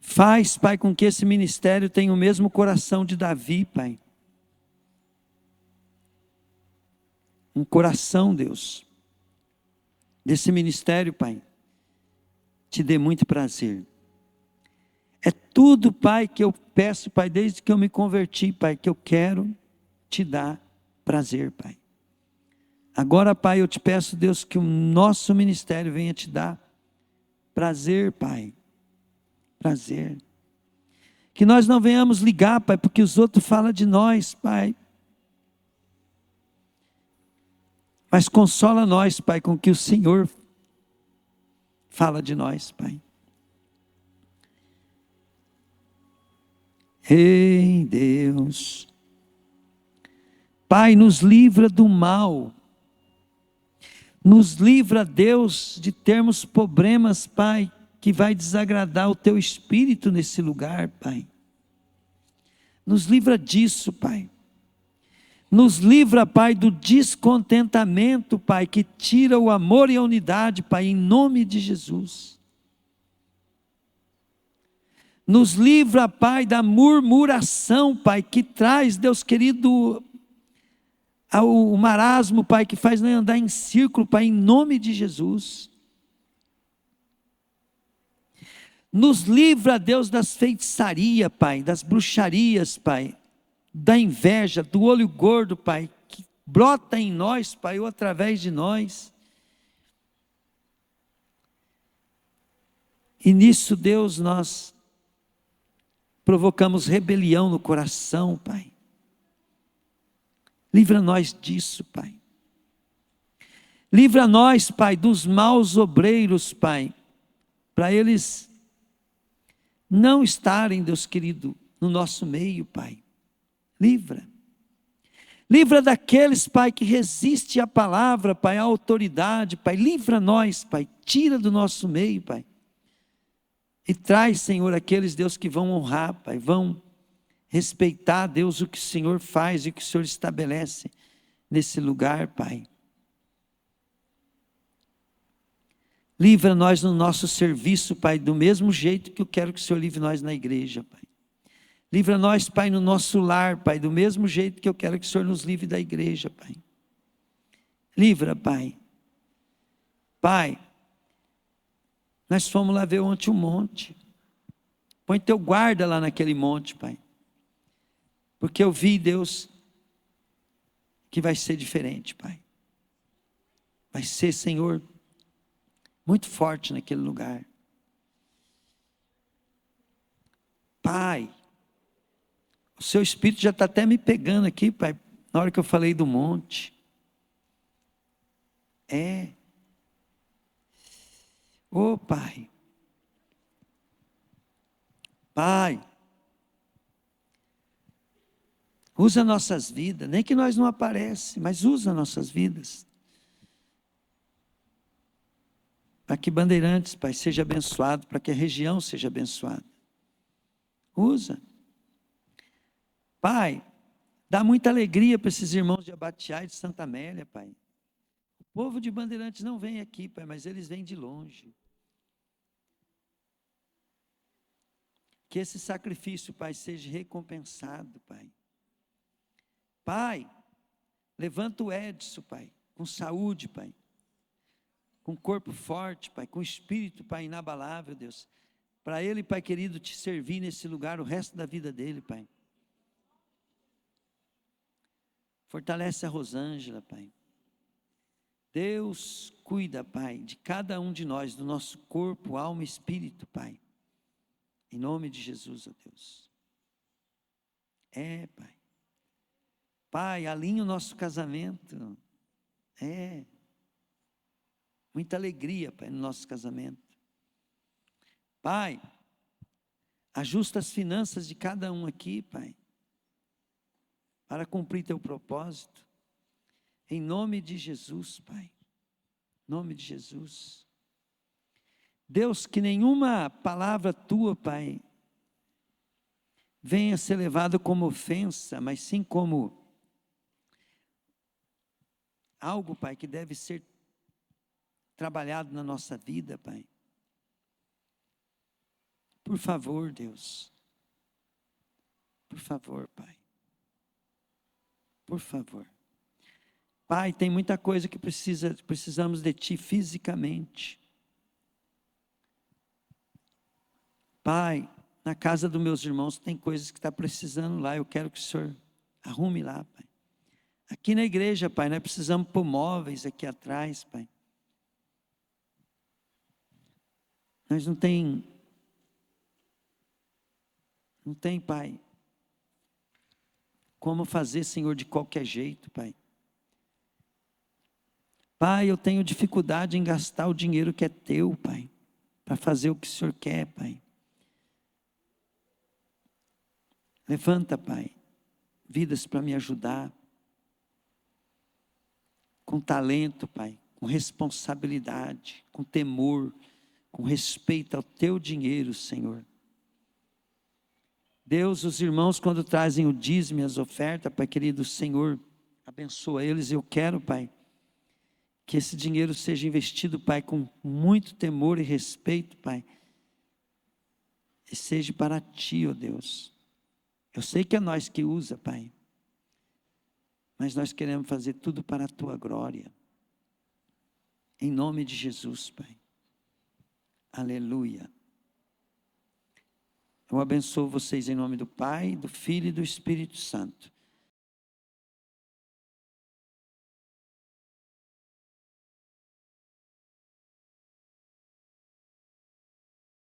Faz, Pai, com que esse ministério tenha o mesmo coração de Davi, Pai. Um coração, Deus, desse ministério, Pai, te dê muito prazer. É tudo, Pai, que eu peço, Pai, desde que eu me converti, Pai, que eu quero te dar prazer, Pai. Agora, Pai, eu te peço, Deus, que o nosso ministério venha te dar prazer, Pai. Prazer. Que nós não venhamos ligar, Pai, porque os outros falam de nós, Pai. Mas consola nós, Pai, com que o Senhor fala de nós, Pai. Ei, Deus. Pai, nos livra do mal. Nos livra, Deus, de termos problemas, Pai, que vai desagradar o Teu Espírito nesse lugar, Pai. Nos livra disso, Pai. Nos livra, Pai, do descontentamento, Pai, que tira o amor e a unidade, Pai, em nome de Jesus. Nos livra, Pai, da murmuração, Pai, que traz, Deus querido, o marasmo, Pai, que faz nós andar em círculo, Pai, em nome de Jesus. Nos livra, Deus, das feitiçarias, Pai, das bruxarias, Pai, da inveja, do olho gordo, Pai, que brota em nós, Pai, ou através de nós. E nisso, Deus, nós provocamos rebelião no coração, Pai. Livra nós disso, Pai. Livra nós, Pai, dos maus obreiros, Pai, para eles não estarem, Deus querido, no nosso meio, Pai. Livra. Livra daqueles, Pai, que resistem à palavra, Pai, à autoridade, Pai. Livra nós, Pai. Tira do nosso meio, Pai. E traz, Senhor, aqueles, Deus, que vão honrar, Pai, vão respeitar, Deus, o que o Senhor faz e o que o Senhor estabelece nesse lugar, Pai. Livra nós no nosso serviço, Pai, do mesmo jeito que eu quero que o Senhor livre nós na igreja, Pai. Livra nós, Pai, no nosso lar, Pai, do mesmo jeito que eu quero que o Senhor nos livre da igreja, Pai. Livra, Pai. Pai, nós fomos lá ver ontem um monte. Põe teu guarda lá naquele monte, Pai. Porque eu vi, Deus, que vai ser diferente, Pai. Vai ser, Senhor, muito forte naquele lugar. Pai, o seu Espírito já está até me pegando aqui, Pai, na hora que eu falei do monte. Ô, Pai. Pai, usa nossas vidas, nem que nós não aparecemos, mas usa nossas vidas. Para que Bandeirantes, Pai, seja abençoado, para que a região seja abençoada. Usa. Pai, dá muita alegria para esses irmãos de Abatiá e de Santa Amélia, Pai. O povo de Bandeirantes não vem aqui, Pai, mas eles vêm de longe. Que esse sacrifício, Pai, seja recompensado, Pai. Pai, levanta o Edson, Pai, com saúde, Pai. Com corpo forte, Pai, com espírito, Pai, inabalável, Deus. Para ele, Pai querido, te servir nesse lugar o resto da vida dele, Pai. Fortalece a Rosângela, Pai. Deus cuida, Pai, de cada um de nós, do nosso corpo, alma e espírito, Pai. Em nome de Jesus, ó Deus. Pai. Pai, alinha o nosso casamento. Muita alegria, Pai, no nosso casamento. Pai, ajusta as finanças de cada um aqui, Pai, para cumprir teu propósito. Em nome de Jesus, Pai. Em nome de Jesus. Deus, que nenhuma palavra tua, Pai, venha ser levada como ofensa, mas sim como algo, Pai, que deve ser trabalhado na nossa vida, Pai. Por favor, Deus. Por favor, Pai. Por favor. Pai, tem muita coisa que precisamos de Ti fisicamente. Pai, na casa dos meus irmãos tem coisas que está precisando lá. Eu quero que o Senhor arrume lá, Pai. Aqui na igreja, Pai, nós precisamos pôr móveis aqui atrás, Pai. Nós não tem, Pai, como fazer, Senhor, de qualquer jeito, Pai. Pai, eu tenho dificuldade em gastar o dinheiro que é teu, Pai, para fazer o que o Senhor quer, Pai. Levanta, Pai, vidas para me ajudar. Com talento, Pai, com responsabilidade, com temor, com respeito ao teu dinheiro, Senhor. Deus, os irmãos, quando trazem o dízimo e as ofertas, Pai querido, Senhor, abençoa eles. Eu quero, Pai, que esse dinheiro seja investido, Pai, com muito temor e respeito, Pai, e seja para Ti, ó Deus. Eu sei que é nós que usa, Pai, mas nós queremos fazer tudo para a Tua glória. Em nome de Jesus, Pai. Aleluia. Eu abençoo vocês em nome do Pai, do Filho e do Espírito Santo.